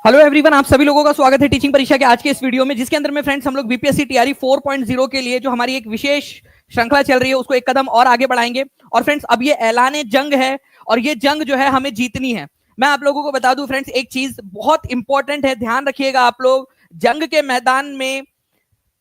Hello everyone, आप सभी लोगों का स्वागत है टीचिंग परीक्षा के आज के इस वीडियो में, जिसके अंदर में फ्रेंड्स हम लोग बीपीएससी टीआरई 4.0 के लिए जो हमारी एक विशेष श्रृंखला चल रही है उसको एक कदम और आगे बढ़ाएंगे। और फ्रेंड्स अब ये ऐलान जंग है और ये जंग जो है हमें जीतनी है। मैं आप लोगों को बता दूं फ्रेंड्स, एक चीज बहुत इंपॉर्टेंट है, ध्यान रखिएगा आप लोग। जंग के मैदान में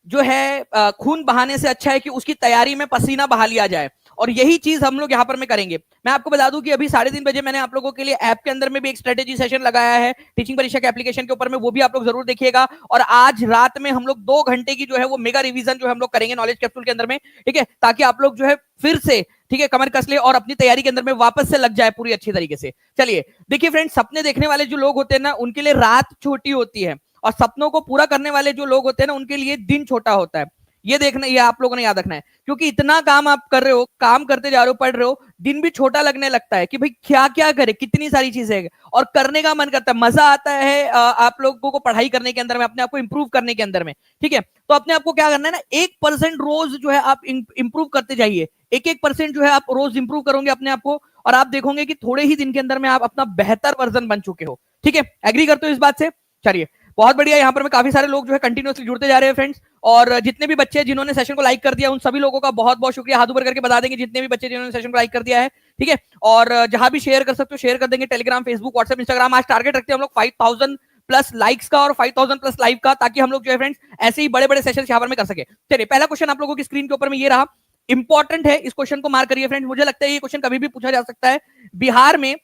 जो है खून बहाने से अच्छा है कि उसकी तैयारी में पसीना बहा लिया जाए, और यही चीज हम लोग यहाँ पर में करेंगे। मैं आपको बता दूं कि अभी 3:30 बजे मैंने आप लोगों के लिए ऐप के अंदर में भी एक स्ट्रेटेजी सेशन लगाया है टीचिंग परीक्षा के एप्लीकेशन के ऊपर में, वो भी आप लोग जरूर देखिएगा। और आज रात में हम लोग 2 घंटे की जो है वो मेगा रिवीजन जो हम लोग करेंगे नॉलेज कैप्सूल के अंदर में, ठीक है, ताकि आप लोग जो है फिर से ठीक है कमर कस ले और अपनी तैयारी के अंदर में वापस से लग जाए पूरी अच्छी तरीके से। चलिए देखिए फ्रेंड्स, सपने देखने वाले जो लोग होते हैं ना उनके लिए रात छोटी होती है, और सपनों को पूरा करने वाले जो लोग होते हैं ना उनके लिए दिन छोटा होता है। ये देखना, ये आप लोगों ने याद रखना है, क्योंकि इतना काम आप कर रहे हो, काम करते जा रहे हो, पढ़ रहे हो, दिन भी छोटा लगने लगता है कि भाई क्या क्या करे, कितनी सारी चीजें है, और करने का मन करता है, मजा आता है आप लोगों को पढ़ाई करने के अंदर में, अपने आप को इंप्रूव करने के अंदर में। ठीक है, तो अपने आप को क्या करना है ना, 1% रोज जो है आप इंप्रूव करते जाइए। 1% जो है आप रोज इंप्रूव करोगे अपने आप को, और आप देखोगे कि थोड़े ही दिन के अंदर में आप अपना बेहतर वर्जन बन चुके हो। ठीक है, एग्री करते हो इस बात से? चलिए बहुत बढ़िया, यहाँ पर में काफी सारे लोग जो है कंटिन्यूअसली जुड़ते जा रहे हैं फ्रेंड्स। और जितने भी बच्चे जिन्होंने सेशन को लाइक कर दिया उन सभी लोगों का बहुत बहुत शुक्रिया। हाथ ऊपर करके बता देंगे जितने भी बच्चे जिन्होंने सेशन को लाइक कर दिया है, ठीक है। और जहां भी शेयर कर सकते हो शेयर कर देंगे, टेलीग्राम, फेसबुक, व्हाट्सएप, इंस्टाग्राम। आज टारगेट रखते हैं हम लोग 5000 प्लस लाइक्स का और 5000 प्लस लाइव का, ताकि हम लोग जो है फ्रेंड्स ऐसे ही बड़े बड़े सेशन यहाँ पर में कर सके। चलिए पहला क्वेश्चन आप लोगों की स्क्रीन के ऊपर में ये रहा, इंपॉर्टेंट है, इस क्वेश्चन को मार्क करिए फ्रेंड्स। मुझे लगता है ये क्वेश्चन कभी भी पूछा जा सकता है। बिहार में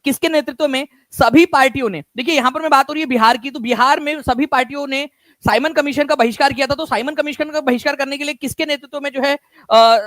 किसके नेतृत्व में सभी पार्टियों ने, देखिए यहां पर मैं बात हो रही है बिहार की, तो बिहार में सभी पार्टियों ने साइमन कमीशन का बहिष्कार किया था। तो साइमन कमीशन का बहिष्कार करने के लिए किसके नेतृत्व में जो है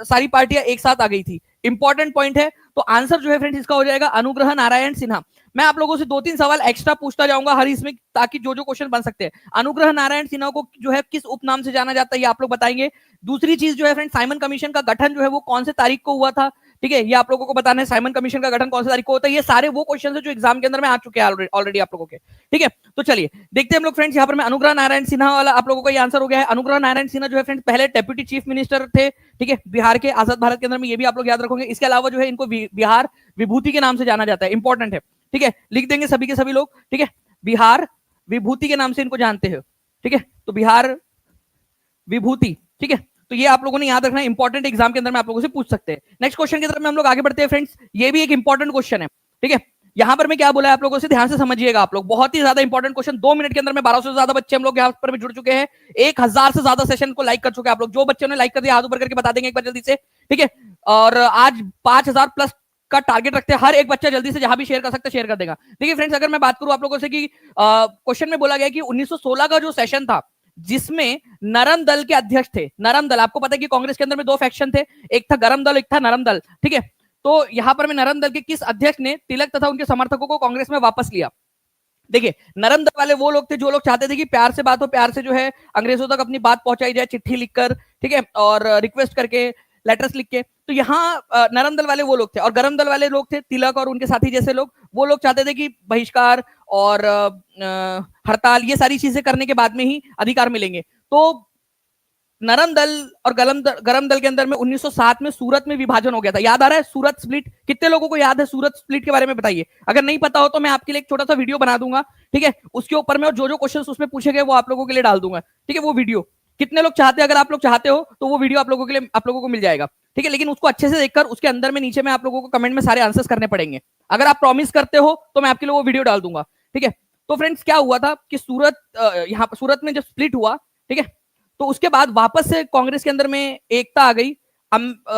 सारी पार्टियां एक साथ आ गई थी? इंपॉर्टेंट पॉइंट है। तो आंसर जो है फ्रेंड्स इसका हो जाएगा अनुग्रह नारायण सिन्हा। मैं आप लोगों से 2-3 सवाल एक्स्ट्रा पूछता जाऊंगा हर इसमें, ताकि जो जो क्वेश्चन बन सकते हैं। अनुग्रह नारायण सिन्हा को जो है किस उपनाम से जाना जाता है ये आप लोग बताएंगे। दूसरी चीज जो है फ्रेंड्स, साइमन कमीशन का गठन जो है वो कौन से तारीख को हुआ था? ठीक है, ये आप लोगों को बताना है। साइमन कमीशन का गठन कौन सी तारीख को होता है? ये सारे वो क्वेश्चन है जो एग्जाम के अंदर में आ चुके हैं ऑलरेडी आप लोगों के। ठीक है, तो चलिए देखते हैं हम लोग फ्रेंड्स। यहाँ पर मैं अनुग्रह नारायण सिन्हा वाला आप लोगों का ये आंसर हो गया है। अनुग्रह नारायण सिन्हा जो है फ्रेंड्स पहले डेप्यूटी चीफ मिनिस्टर थे, ठीक है, बिहार के आजाद भारत के अंदर में, ये भी आप लोग याद रखोगे। इसके अलावा जो है इनको बिहार विभूति के नाम से जाना जाता है, इंपॉर्टेंट है। ठीक है, लिख देंगे सभी के सभी लोग, ठीक है, बिहार विभूति के नाम से इनको जानते हो। ठीक है, तो बिहार विभूति, ठीक है, तो ये आप लोगों ने याद रखना है, इंपॉर्टेंट एग्जाम के अंदर में आप लोगों से पूछ सकते हैं। नेक्स्ट क्वेश्चन की तरफ में हम लोग आगे बढ़ते हैं फ्रेंड्स। ये भी एक इंपॉर्टेंट क्वेश्चन है, ठीक है। यहां पर मैं क्या बोला है आप लोगों से, ध्यान से समझिएगा आप लोग, बहुत ही ज्यादा इंपॉर्टेंट क्वेश्चन। 2 मिनट के अंदर में 1200 से ज्यादा बच्चे हम लोग यहाँ पर जुड़ चुके हैं। 1000 से ज्यादा सेशन को लाइक कर चुके हैं आप लोग। जो बच्चों ने लाइक कर दिया हाथ ऊपर करके बता देंगे एक बार जल्दी से, ठीक है। और आज 5000 प्लस का टारगेट रखते हैं, हर एक बच्चा जल्दी से जहां भी शेयर कर सकते हैं शेयर कर देगा। देखिए फ्रेंड्स, अगर मैं बात करूं आप लोगों से कि क्वेश्चन में बोला गया कि 1916 का जो सेशन था जिसमें नरम दल के अध्यक्ष थे, नरम दल, आपको पता है कि कांग्रेस के अंदर में 2 फैक्शन थे, एक था गरम दल, एक था नरम दल, ठीक है। तो यहां पर में नरम दल के किस अध्यक्ष ने तिलक तथा उनके समर्थकों को कांग्रेस में वापस लिया? देखिए नरम दल वाले वो लोग थे जो लोग चाहते थे कि प्यार से बात हो, प्यार से जो है अंग्रेजों तक अपनी बात पहुंचाई जाए, चिट्ठी लिखकर, ठीक है, और रिक्वेस्ट करके, लेटर्स लिख के। तो यहाँ नरम दल वाले वो लोग थे, और गरम दल वाले लोग थे तिलक और उनके साथी जैसे लोग, वो लोग चाहते थे कि बहिष्कार और हड़ताल ये सारी चीजें करने के बाद में ही अधिकार मिलेंगे। तो नरम दल और गरम दल के अंदर में 1907 में सूरत में विभाजन हो गया था। याद आ रहा है सूरत स्प्लिट? कितने लोगों को याद है सूरत स्प्लिट के बारे में बताइए। अगर नहीं पता हो तो मैं आपके लिए एक छोटा सा वीडियो बना दूंगा, ठीक है, उसके ऊपर में, और जो जो क्वेश्चन उसमें पूछे गए वो आप लोगों के लिए डाल दूंगा, ठीक है। वो वीडियो कितने लोग चाहते हैं? अगर आप लोग चाहते हो तो वो वीडियो आप लोगों के लिए, आप लोगों को मिल जाएगा, ठीक है। लेकिन उसको अच्छे से देखकर उसके अंदर में नीचे में आप लोगों को कमेंट में सारे आंसर्स करने पड़ेंगे। अगर आप प्रॉमिस करते हो तो मैं आपके लिए वो वीडियो डाल दूंगा, ठीक है। तो फ्रेंड्स क्या हुआ था कि यहाँ सूरत में जब स्प्लिट हुआ, ठीक है, तो उसके बाद वापस से कांग्रेस के अंदर में एकता आ गई।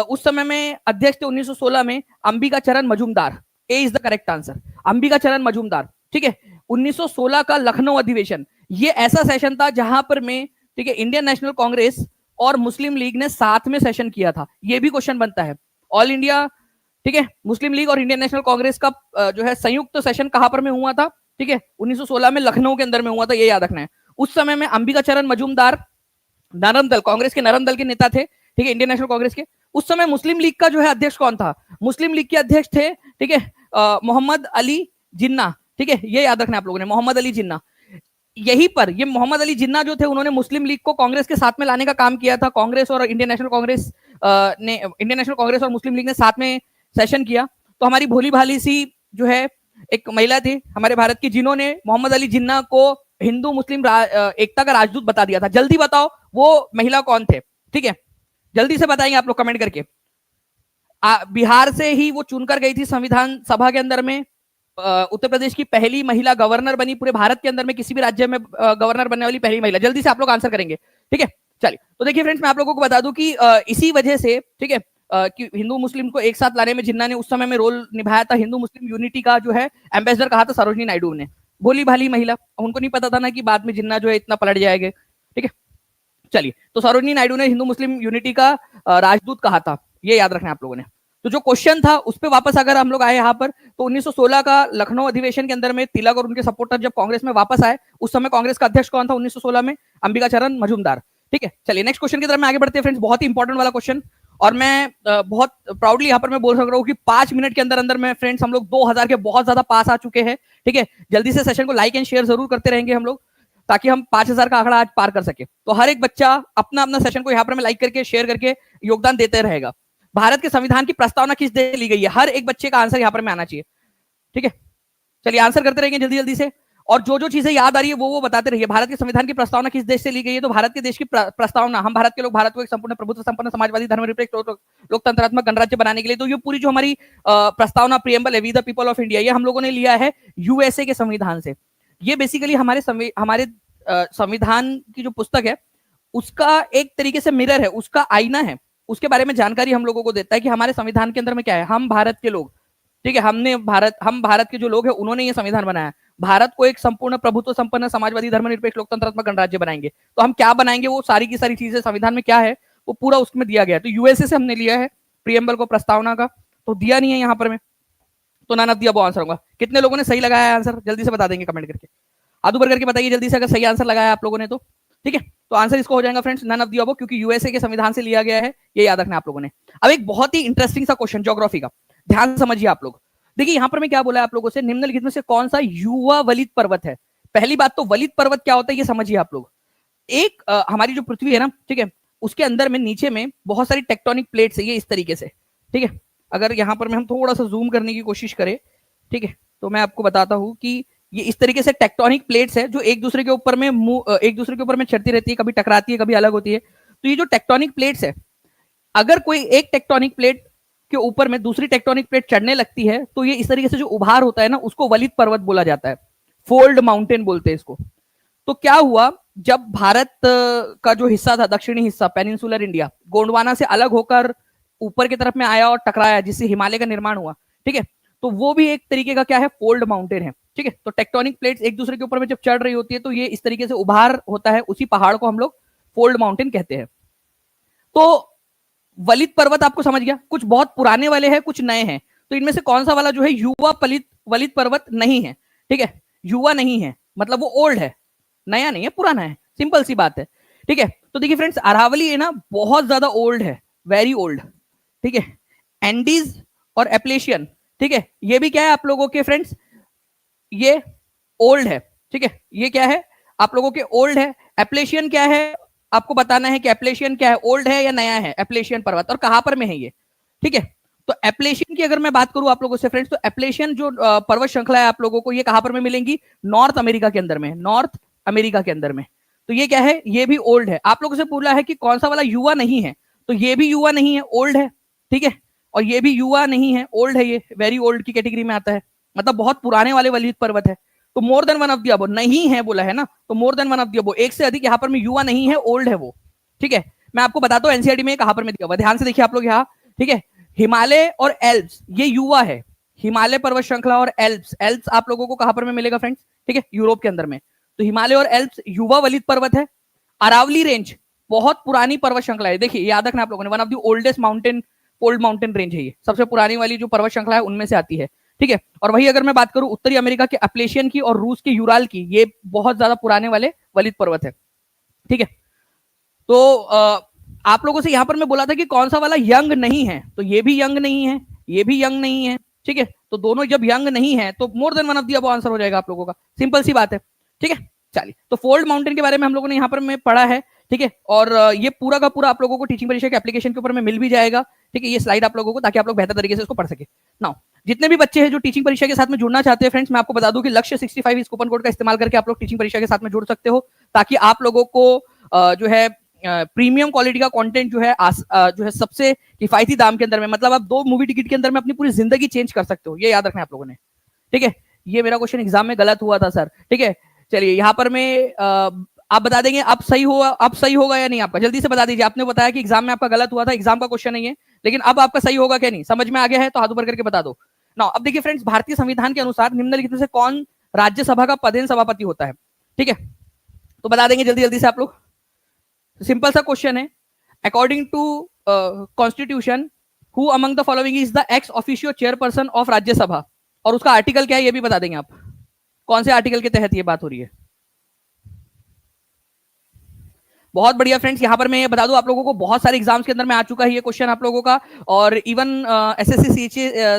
उस समय में अध्यक्ष थे 1916 में Ambika Charan Majumdar. A is the correct answer, Ambika Charan Majumdar, ठीक है। 1916 का लखनऊ अधिवेशन, ये ऐसा सेशन था जहां पर में, ठीक है, इंडियन नेशनल कांग्रेस और मुस्लिम लीग ने साथ में सेशन किया था। ये भी क्वेश्चन बनता है। ऑल इंडिया, ठीक है, मुस्लिम लीग और इंडियन नेशनल कांग्रेस का जो है संयुक्त सेशन कहां पर में हुआ था? ठीक है, 1916 में लखनऊ के अंदर में हुआ था, ये याद रखना है। उस समय में अंबिका चरण मजूमदार नरम दल, कांग्रेस के नरम दल के नेता थे, ठीक है, इंडियन नेशनल कांग्रेस के। उस समय मुस्लिम लीग का जो है अध्यक्ष कौन था? मुस्लिम लीग के अध्यक्ष थे, ठीक है, मोहम्मद अली जिन्ना, ठीक है, ये याद रखना आप लोगों ने, मोहम्मद अली जिन्ना। यहीं पर ये मोहम्मद अली जिन्ना जो थे उन्होंने मुस्लिम लीग को कांग्रेस के साथ में लाने का काम किया था। कांग्रेस और इंडियन नेशनल कांग्रेस ने, इंडियन नेशनल कांग्रेस और मुस्लिम लीग ने साथ में सेशन किया। तो हमारी भोली भाली सी जो है एक महिला थी हमारे भारत की जिन्होंने मोहम्मद अली जिन्ना को हिंदू मुस्लिम एकता का राजदूत बता दिया था। जल्दी बताओ वो महिला कौन थे? ठीक है, जल्दी से बताएंगे आप लोग कमेंट करके। बिहार से ही वो चुनकर गई थी संविधान सभा के अंदर में। उत्तर प्रदेश की पहली महिला गवर्नर बनी, पूरे भारत के अंदर में किसी भी राज्य में गवर्नर बनने वाली पहली महिला। जल्दी से आप लोग आंसर करेंगे, ठीक है। चलिए, तो देखिए फ्रेंड्स, मैं आप लोगों को बता दूं कि इसी वजह से, ठीक है, कि हिंदू मुस्लिम को एक साथ लाने में जिन्ना ने उस समय में रोल निभाया था। हिंदू मुस्लिम यूनिटी का जो है एम्बेसडर कहा था सरोजिनी नायडू ने। भोली भाली महिला, उनको नहीं पता था ना कि बाद में जिन्ना जो है इतना पलट जाएगा, ठीक है। चलिए, तो सरोजिनी नायडू ने हिंदू मुस्लिम यूनिटी का राजदूत कहा था, ये याद रखना आप लोगों ने। तो जो क्वेश्चन था उस पर वापस अगर हम लोग आए यहाँ पर, तो 1916 का लखनऊ अधिवेशन के अंदर में तिलक और उनके सपोर्टर जब कांग्रेस में वापस आए, उस समय कांग्रेस का अध्यक्ष कौन था 1916 में? अंबिका चरण मजूमदार, ठीक है। चलिए नेक्स्ट क्वेश्चन की तरफ में आगे बढ़ते हैं फ्रेंड्स, बहुत ही इंपॉर्टेंट वाला क्वेश्चन। और मैं बहुत प्राउडली यहाँ पर मैं बोल सक रहा हूँ कि 5 मिनट के अंदर अंदर में फ्रेंड्स हम लोग 2000 के बहुत ज्यादा पास आ चुके हैं, ठीक है। जल्दी से सेशन को लाइक एंड शेयर जरूर करते रहेंगे हम लोग, ताकि हम 5000 का आंकड़ा आज पार कर सके। तो हर एक बच्चा अपना अपना सेशन को यहाँ पर मैं लाइक करके शेयर करके योगदान देते रहेगा। भारत के संविधान की प्रस्तावना किस देश से ली गई है? हर एक बच्चे का आंसर यहाँ पर में आना चाहिए, ठीक है। चलिए आंसर करते रहेंगे जल्दी जल्दी से, और जो जो चीजें याद आ रही है वो बताते रहिए। भारत के संविधान की प्रस्तावना किस देश से ली गई है? तो भारत के देश की प्रस्तावना, हम भारत के लोग भारत को एक संपूर्ण प्रभुत्व संपन्न समाजवादी धर्मनिरपेक्ष लोकतंत्रात्मक गणराज्य बनाने के लिए, तो ये पूरी जो हमारी प्रस्तावना प्रियम्बल है, we the people of India, ये हम लोगों ने लिया है यूएसए के संविधान से। ये बेसिकली हमारे संविधान की जो पुस्तक है उसका एक तरीके से मिरर है, उसका आईना है, उसके बारे में जानकारी हम लोगों को देता है कि हमारे संविधान के अंदर में क्या है। हम भारत के लोग, ठीक है, हम भारत के जो लोग हैं उन्होंने ये संविधान बनाया। भारत को एक संपूर्ण प्रभुत्व संपन्न समाजवादी धर्मनिरपेक्ष लोकतंत्रात्मक गणराज्य बनाएंगे। तो हम क्या बनाएंगे, वो सारी की सारी चीजें संविधान में क्या है वो पूरा उसमें दिया गया है। तो यूएसए से हमने लिया है प्रियम्बल को, प्रस्तावना का, तो दिया नहीं है यहाँ पर में, तो none of the above answer होगा। कितने लोगों ने सही लगाया है आंसर? जल्दी से बता देंगे कमेंट करके, आदू भर करके बताइए जल्दी से अगर सही आंसर लगाया आप लोगों ने तो, ठीक है। तो आंसर इसको हो जाएगा friends none of the above, क्योंकि यूएसए के संविधान से लिया गया है, ये याद रखना आप लोगों ने। अब एक बहुत ही इंटरेस्टिंग सा क्वेश्चन ज्योग्राफी का, ध्यान समझिए आप लोग। देखिए यहाँ पर मैं क्या बोला है आप लोगों से, निम्नलिखित में से कौन सा युवा वलित पर्वत है? पहली बात तो वलित पर्वत क्या होता है ये समझिए आप लोग। एक हमारी जो पृथ्वी है ना, ठीक है, उसके अंदर में नीचे में बहुत सारी टेक्टोनिक प्लेट्स है, ये इस तरीके से, ठीक है। अगर यहाँ पर में हम थोड़ा सा जूम करने की कोशिश करें, ठीक है, तो मैं आपको बताता हूँ कि ये इस तरीके से टेक्टोनिक प्लेट्स है जो एक दूसरे के ऊपर में चढ़ती रहती है, कभी टकराती है, कभी अलग होती है। तो ये जो टेक्टोनिक प्लेट्स है, अगर कोई एक टेक्टोनिक प्लेट के ऊपर में दूसरी टेक्टोनिक प्लेट चढ़ने लगती है, तो ये इस तरीके से जो उभार होता है ना, उसको वलित पर्वत बोला जाता है, फोल्ड माउंटेन बोलते हैं इसको। तो क्या हुआ, जब भारत का जो हिस्सा था, दक्षिणी हिस्सा, पेनिनसुलर इंडिया, गोंडवाना से अलग होकर ऊपर की तरफ में आया और टकराया, जिससे हिमालय का निर्माण हुआ, ठीक है। तो वो भी एक तरीके का क्या है, फोल्ड माउंटेन है, ठीक है। तो टेक्टोनिक प्लेट्स एक दूसरे के ऊपर में जब चढ़ रही होती है, तो ये इस तरीके से उभार होता है, उसी पहाड़ को हम लोग फोल्ड माउंटेन कहते हैं। तो वलित पर्वत आपको समझ गया, कुछ बहुत पुराने वाले हैं, कुछ नए हैं। तो इनमें से कौन सा वाला जो है युवा वलित पर्वत नहीं है, ठीक है, युवा नहीं है, मतलब वो ओल्ड है, नया नहीं है, पुराना है, सिंपल सी बात है, ठीक है। तो देखिए फ्रेंड्स, अरावली है ना, बहुत ज्यादा ओल्ड है, वेरी ओल्ड, ठीक है। एंडीज और एप्लेशियन, ठीक है, ये भी क्या है आप लोगों के फ्रेंड्स, ये ओल्ड है, ठीक है, ये क्या है आप लोगों के ओल्ड है। एप्लेशियन क्या है आपको बताना है कि एप्लेशियन क्या है, ओल्ड है या नया है एप्लेशियन पर्वत, और कहां पर में है ये, ठीक है। तो एप्लेशियन की अगर मैं बात करूं आप लोगों से फ्रेंड्स, तो एप्लेशियन जो पर्वत श्रृंखला है आप लोगों को, ये कहां पर में मिलेंगी, नॉर्थ अमेरिका के अंदर में, नॉर्थ अमेरिका के अंदर में। तो ये क्या है, ये भी ओल्ड है। आप लोगों से बोला है कि कौन सा वाला युवा नहीं है, तो ये भी युवा नहीं है, ओल्ड है, ठीक है, और ये भी युवा नहीं है, ओल्ड है, ये वेरी ओल्ड की कैटेगरी में आता है, मतलब बहुत पुराने वाले वलित पर्वत है। तो more than one of the above, नहीं है बोला है ना, तो more than one of the above, एक से अधिक यहाँ पर में युवा नहीं है, ओल्ड है वो, ठीक है। मैं आपको बताता हूँ एनसीईआरटी में कहां पर में दिया हुआ, ध्यान से देखिए आप लोग यहाँ, ठीक है। हिमालय और एल्प्स, ये युवा है, हिमालय पर्वत श्रृंखला और एल्प्स, एल्प्स आप लोगों को कहां पर में मिलेगा फ्रेंड्स, ठीक है, यूरोप के अंदर में। तो हिमालय और एल्प्स युवा वलित पर्वत है। अरावली रेंज बहुत पुरानी पर्वत श्रृंखला है, देखिए याद रखना आप लोगों ने, one of the oldest mountain, fold mountain range है ये, सबसे पुरानी वाली जो पर्वत श्रृंखला है उनमें से आती है, ठीक है। और वही अगर मैं बात करूं उत्तरी अमेरिका के एप्लेशियन की और रूस के यूराल की, ये बहुत ज्यादा पुराने वाले वलित पर्वत है, ठीक है। तो आप लोगों से यहां पर मैं बोला था कि कौन सा वाला यंग नहीं है, तो ये भी यंग नहीं है, ये भी यंग नहीं है, ठीक है। तो दोनों जब यंग नहीं है तो more than one of the above answer हो जाएगा आप लोगों का, सिंपल सी बात है, ठीक है। चलिए, तो फोल्ड माउंटेन के बारे में हम लोगों ने यहाँ पर में पढ़ा है, ठीक है। और ये पूरा का पूरा आप लोगों को टीचिंग परीक्षा के एप्लीकेशन के ऊपर में मिल भी जाएगा, ठीक है, ये स्लाइड आप लोगों को, ताकि आप लोग बेहतर तरीके से इसको पढ़ सके। नाउ जितने भी बच्चे हैं जो टीचिंग परीक्षा के साथ में जुड़ना चाहते हैं फ्रेंड्स, मैं आपको बता दूं कि लक्ष्य 65 इस कूपन कोड का इस्तेमाल करके आप लोग टीचिंग परीक्षा के साथ में जुड़ सकते हो, ताकि आप लोगों को जो है प्रीमियम क्वालिटी का कंटेंट जो है सबसे किफायती दाम के अंदर में, मतलब आप 2 मूवी टिकट के अंदर में अपनी पूरी जिंदगी चेंज कर सकते हो, ये याद रखना आप लोगों ने, ठीक है। ये मेरा क्वेश्चन एग्जाम में गलत हुआ था सर, ठीक है। चलिए यहाँ पर मैं आप बता देंगे अब सही होगा या नहीं, आपका जल्दी से बता दीजिए। आपने बताया कि एग्जाम में आपका गलत हुआ था, एग्जाम का क्वेश्चन नहीं है, लेकिन अब आपका सही होगा क्या नहीं, समझ में आ गया है तो हाथ ऊपर करके बता दो ना। अब देखिए फ्रेंड्स, भारतीय संविधान के अनुसार निम्नलिखित में से कौन राज्यसभा का पदेन सभापति होता है, ठीक है। तो बता देंगे जल्दी जल्दी से आप लोग, सिंपल सा क्वेश्चन है। According to constitution, who among the following is the ex officio chairperson of Rajya Sabha, और उसका आर्टिकल क्या है ये भी बता देंगे आप, कौन से आर्टिकल के तहत ये बात हो रही है। बहुत बढ़िया फ्रेंड्स, यहां पर मैं बता दूं आप लोगों को, बहुत सारे एग्जाम्स के अंदर में आ चुका है ये क्वेश्चन आप लोगों का, और इवन एसएससी,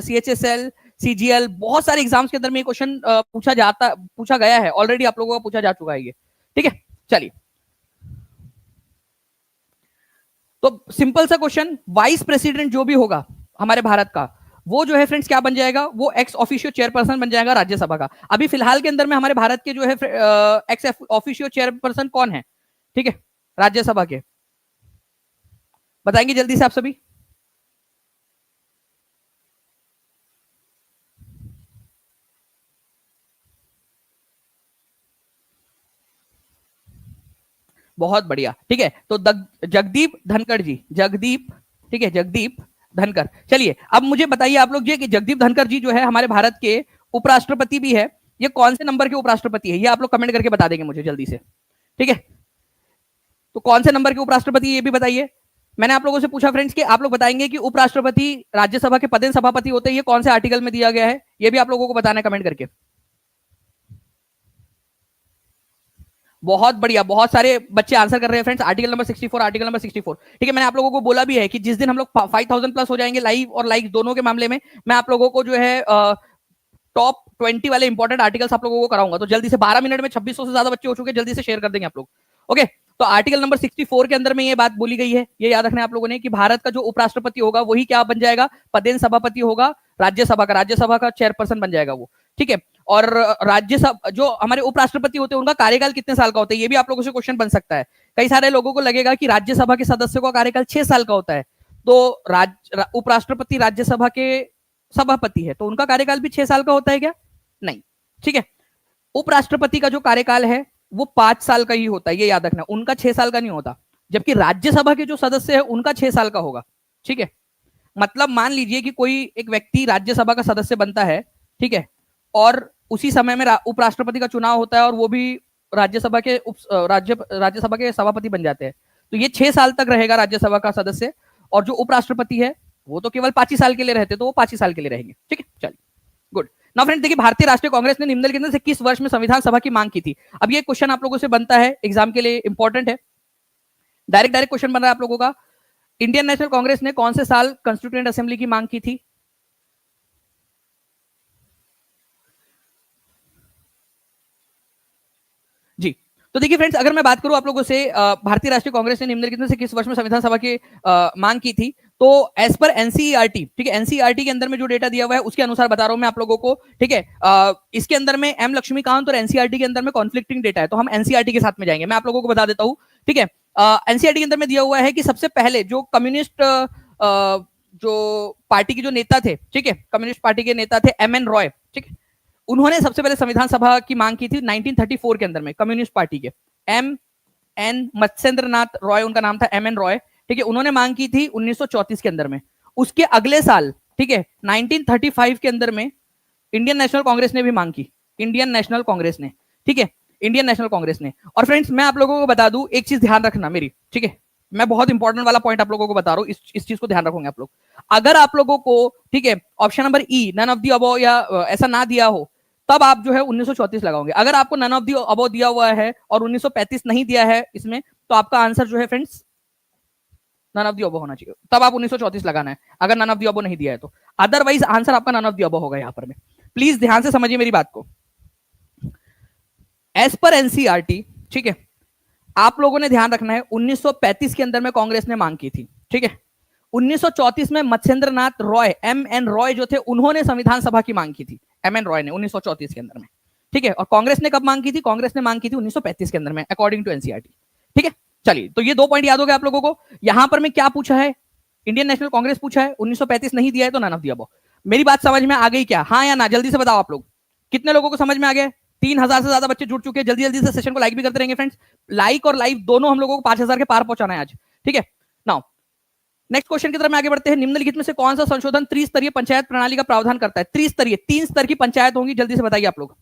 सीएचएसएल, सीजीएल, बहुत सारे एग्जाम्स के अंदर में ये क्वेश्चन पूछा गया है ऑलरेडी, आप लोगों का पूछा जा चुका है ये, ठीक है। चलिए, तो सिंपल सा क्वेश्चन, वाइस प्रेसिडेंट जो भी होगा हमारे भारत का, वो जो है फ्रेंड्स क्या बन जाएगा, वो एक्स ऑफिशियो चेयरपर्सन बन जाएगा राज्यसभा का। अभी फिलहाल के अंदर में हमारे भारत के जो है एक्स ऑफिशियो चेयरपर्सन कौन है, ठीक है, राज्यसभा के, बताएंगे जल्दी से आप सभी। बहुत बढ़िया, ठीक है। तो जगदीप धनखड़ जी, जगदीप, ठीक है, जगदीप धनखड़। चलिए अब मुझे बताइए आप लोग, ये कि जगदीप धनखड़ जी जो है हमारे भारत के उपराष्ट्रपति भी है, ये कौन से नंबर के उपराष्ट्रपति है, ये आप लोग कमेंट करके बता देंगे मुझे जल्दी से, ठीक है। तो कौन से नंबर के उपराष्ट्रपति ये भी बताइए। मैंने आप लोगों से पूछा फ्रेंड्स कि आप लोग बताएंगे कि उपराष्ट्रपति राज्यसभा के पदेन सभापति होते हैं, ये कौन से आर्टिकल में दिया गया है, ये भी आप लोगों को बताना है कमेंट करके। बहुत बढ़िया, बहुत सारे बच्चे आंसर कर रहे हैं friends, article number 64, article number 64, ठीक है। मैंने आप लोगों को बोला भी है कि जिस दिन हम लोग 5000 प्लस हो जाएंगे लाइव और लाइक दोनों के मामले में, मैं आप लोगों को जो है टॉप 20 वाले इंपॉर्टेंट आर्टिकल्स आप लोगों को कराऊंगा। तो जल्दी से 12 मिनट में 2600 से ज्यादा बच्चे हो चुके हैं, जल्दी से शेयर कर देंगे आप लोग, ओके। तो आर्टिकल नंबर 64 के अंदर में ये बात बोली गई है, ये याद रखना है आप लोगों ने, कि भारत का जो उपराष्ट्रपति होगा वही क्या बन जाएगा, पदेन सभापति होगा राज्यसभा का चेयरपर्सन बन जाएगा वो, ठीक है। और राज्यसभा जो हमारे उपराष्ट्रपति होते हैं उनका कार्यकाल कितने साल का होता है, ये भी आप लोगों से क्वेश्चन बन सकता है। कई सारे लोगों को लगेगा कि राज्यसभा के सदस्यों का कार्यकाल 6 साल का होता है, तो उपराष्ट्रपति राज्यसभा के सभापति है तो उनका कार्यकाल भी 6 साल का होता है क्या, नहीं, ठीक है। उपराष्ट्रपति का जो कार्यकाल है वो 5 साल का ही होता है, ये याद रखना, उनका 6 साल का नहीं होता, जबकि राज्यसभा के जो सदस्य है उनका 6 साल का होगा, ठीक है। मतलब मान लीजिए कि कोई एक व्यक्ति राज्यसभा का सदस्य बनता है, ठीक है, और उसी समय में उपराष्ट्रपति का चुनाव होता है और वो भी राज्यसभा के सभापति बन जाते हैं, तो ये 6 साल तक रहेगा राज्यसभा का सदस्य, और जो उपराष्ट्रपति है वो तो केवल 5 ही साल के लिए रहते, तो वो 5 ही साल के लिए रहेंगे, ठीक है। चलिए, गुड। नाउ फ्रेंड्स, देखिए भारतीय राष्ट्रीय कांग्रेस ने निम्नलिखित में से किस वर्ष में संविधान सभा की मांग की थी। अब ये क्वेश्चन आप लोगों से बनता है, एग्जाम के लिए इंपॉर्टेंट है, डायरेक्ट क्वेश्चन बन रहा है आप लोगों का। इंडियन नेशनल कांग्रेस ने कौन से साल कंस्टिट्यूएंट असेंबली की मांग की थी, जी। तो देखिए फ्रेंड्स, अगर मैं बात करूं आप लोगों से, भारतीय राष्ट्रीय कांग्रेस ने निम्नलिखित में से किस वर्ष में संविधान सभा की मांग की थी, तो एज पर एनसीईआरटी, ठीक है, एनसीईआरटी के अंदर में जो डेटा दिया हुआ है उसके अनुसार बता रहा हूं मैं आप लोगों को, ठीक है। इसके अंदर में एम लक्ष्मीकांत और एनसीईआरटी के अंदर में कॉन्फ्लिक्टिंग डेटा है, तो हम एनसीईआरटी के साथ में जाएंगे। मैं आप लोगों को बता देता हूं, ठीक है। एनसीईआरटी के अंदर में दिया हुआ है कि सबसे पहले जो कम्युनिस्ट जो पार्टी के जो नेता थे, ठीक है, कम्युनिस्ट पार्टी के नेता थे एमएन रॉय, ठीक है, उन्होंने सबसे पहले संविधान सभा की मांग की थी 1934 के अंदर में, कम्युनिस्ट पार्टी के एम एन मत्स्येंद्रनाथ रॉय उनका नाम था, एम एन रॉय, ठीक है, उन्होंने मांग की थी 1934 के अंदर में। उसके अगले साल, ठीक है, 1935 के अंदर में इंडियन नेशनल कांग्रेस ने भी मांग की, इंडियन नेशनल कांग्रेस ने, ठीक है, इंडियन नेशनल कांग्रेस ने। और फ्रेंड्स मैं आप लोगों को बता दूं, एक चीज ध्यान रखना मेरी, ठीक है, मैं बहुत इंपॉर्टेंट वाला पॉइंट आप लोगों को बता रहा हूं, इस चीज को ध्यान रखोगे आप लोग। अगर आप लोगों को, ठीक है, option number E none of the above या ऐसा ना दिया हो, तब आप जो है 1934 लगाओगे। अगर आपको नन ऑफ दी अबव दिया हुआ है और 1935 नहीं दिया है इसमें, तो आपका आंसर जो है friends none of the above होना चाहिए, तब आप 1934 लगाना है, अगर नन ऑफ दी अबव नहीं दिया है तो। अदरवाइज आंसर आपका नन ऑफ दी अबव होगा यहां पर में। प्लीज ध्यान से समझिए मेरी बात को। एज पर एनसीईआरटी, ठीक है, आप लोगों ने ध्यान रखना है 1935 के अंदर में कांग्रेस ने मांग की थी, ठीक है, 1934 में मत्स्येंद्र नाथ रॉय, M.N. रॉय जो थे, उन्होंने संविधान सभा की मांग की थी, M.N. रॉय ने 1934 के अंदर में। ठीक है, और कांग्रेस ने कब मांग की थी? कांग्रेस ने मांग की थी 1935 के अंदर में, अकॉर्डिंग टू एनसीईआरटी। ठीक है, चलिए, तो ये 2 पॉइंट याद हो गए आप लोगों को। यहां पर मैं क्या पूछा है? इंडियन नेशनल कांग्रेस पूछा है, 1935 नहीं दिया है तो नन ऑफ द अबव। मेरी बात समझ में आ गई क्या? हाँ या ना? जल्दी से बताओ आप लोग, कितने लोगों को समझ में आ गया? 3000 से ज्यादा बच्चे जुड़ चुके हैं। जल्दी जल्दी से सेशन को लाइक भी करते रहेंगे फ्रेंड्स। लाइक और लाइव दोनों हम लोगों को 5000 के पार पहुंचाना है आज। ठीक है, नाउ नेक्स्ट क्वेश्चन की तरफ में आगे बढ़ते हैं। निम्नलिखित में से कौन सा संशोधन त्रिस्तरीय पंचायत प्रणाली का प्रावधान करता है? त्रिस्तरीय, 3 स्तर की पंचायत होंगी। जल्दी से बताइए आप लोग।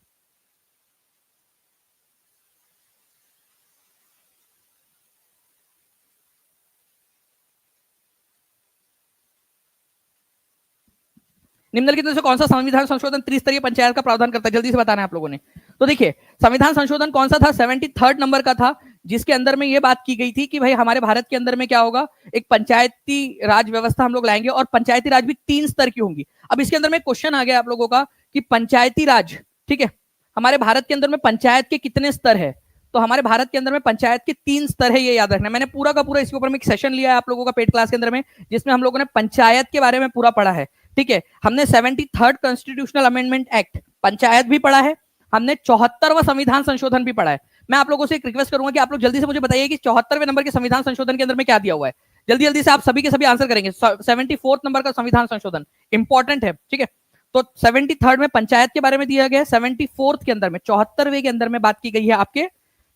निम्नलिखित में से कौन सा संविधान संशोधन त्रिस्तरीय पंचायत का प्रावधान करता है? जल्दी से बताना है आप लोगों ने। तो देखिए, संविधान संशोधन कौन सा था? 73rd नंबर का था, जिसके अंदर में ये बात की गई थी कि भाई हमारे भारत के अंदर में क्या होगा, एक पंचायती राज व्यवस्था हम लोग लाएंगे, और पंचायती राज भी 3 स्तर की होंगी। अब इसके अंदर में क्वेश्चन आ गया आप लोगों का कि पंचायती राज, ठीक है, हमारे भारत के अंदर में पंचायत के कितने स्तर है? तो हमारे भारत के अंदर में पंचायत के 3 स्तर है, ये याद रखना है। मैंने पूरा का पूरा इसके ऊपर में एक सेशन लिया है आप लोगों का पेड क्लास के अंदर में, जिसमें हम लोगों ने पंचायत के बारे में पूरा पढ़ा है। ठीक है, हमने 73rd constitutional amendment act, panchayat भी पढ़ा है, हमने 74वां संविधान संशोधन भी पढ़ा है। मैं आप लोगों से एक रिक्वेस्ट करूंगा कि आप लोग जल्दी से मुझे बताइए कि 74वें नंबर के संविधान संशोधन के अंदर में क्या दिया हुआ है। जल्दी जल्दी से आप सभी के सभी आंसर करेंगे। 74th नंबर का संविधान संशोधन इंपॉर्टेंट है। ठीक है, तो 73rd में पंचायत के बारे में दिया गया है, 74th के अंदर में, 74वें के अंदर में बात की गई है आपके,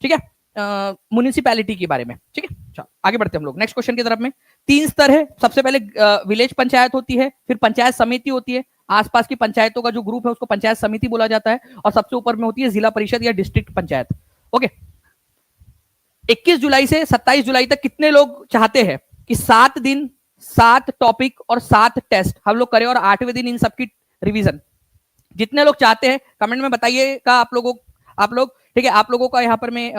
ठीक है, म्युनिसिपैलिटी के बारे में। ठीक है, चलो आगे बढ़ते हैं हम लोग नेक्स्ट क्वेश्चन की तरफ में। 3 स्तर है। सबसे पहले विलेज पंचायत होती है, फिर पंचायत समिति होती है, आसपास की पंचायतों का जो ग्रुप है उसको पंचायत समिति बोला जाता है, और सबसे ऊपर में होती है जिला परिषद या डिस्ट्रिक्ट पंचायत। ओके, 21 जुलाई से 27 जुलाई तक कितने लोग चाहते हैं कि 7 दिन 7 टॉपिक और 7 टेस्ट हम लोग करें, और 8वें दिन इन सबकी रिवीजन? जितने लोग चाहते हैं कमेंट में बताइएगा आप लोग। ठीक है, आप लोगों का यहाँ पर में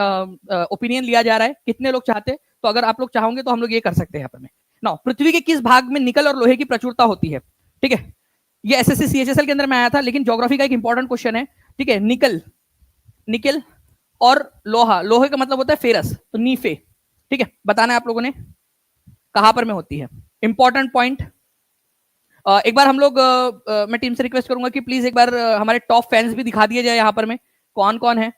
ओपिनियन लिया जा रहा है, कितने लोग चाहते हैं। तो अगर आप लोग चाहोगे तो हम लोग ये कर सकते हैं यहाँ पर में। ना, पृथ्वी के किस भाग में निकल और लोहे की प्रचुरता होती है? ठीक है, ये एसएससी सीएचएसएल के अंदर में आया था, लेकिन ज्योग्राफी का एक इंपॉर्टेंट क्वेश्चन है। ठीक है, निकल और लोहा, लोहे का मतलब होता है फेरस, तो नीफे। ठीक है, बताना है आप लोगों ने कहां पर में होती है, इंपॉर्टेंट पॉइंट। एक बार हम लोग मैं टीम से रिक्वेस्ट करूंगा कि प्लीज एक बार हमारे टॉप फैंस भी दिखा दिए जाए यहाँ पर में, कौन कौन है।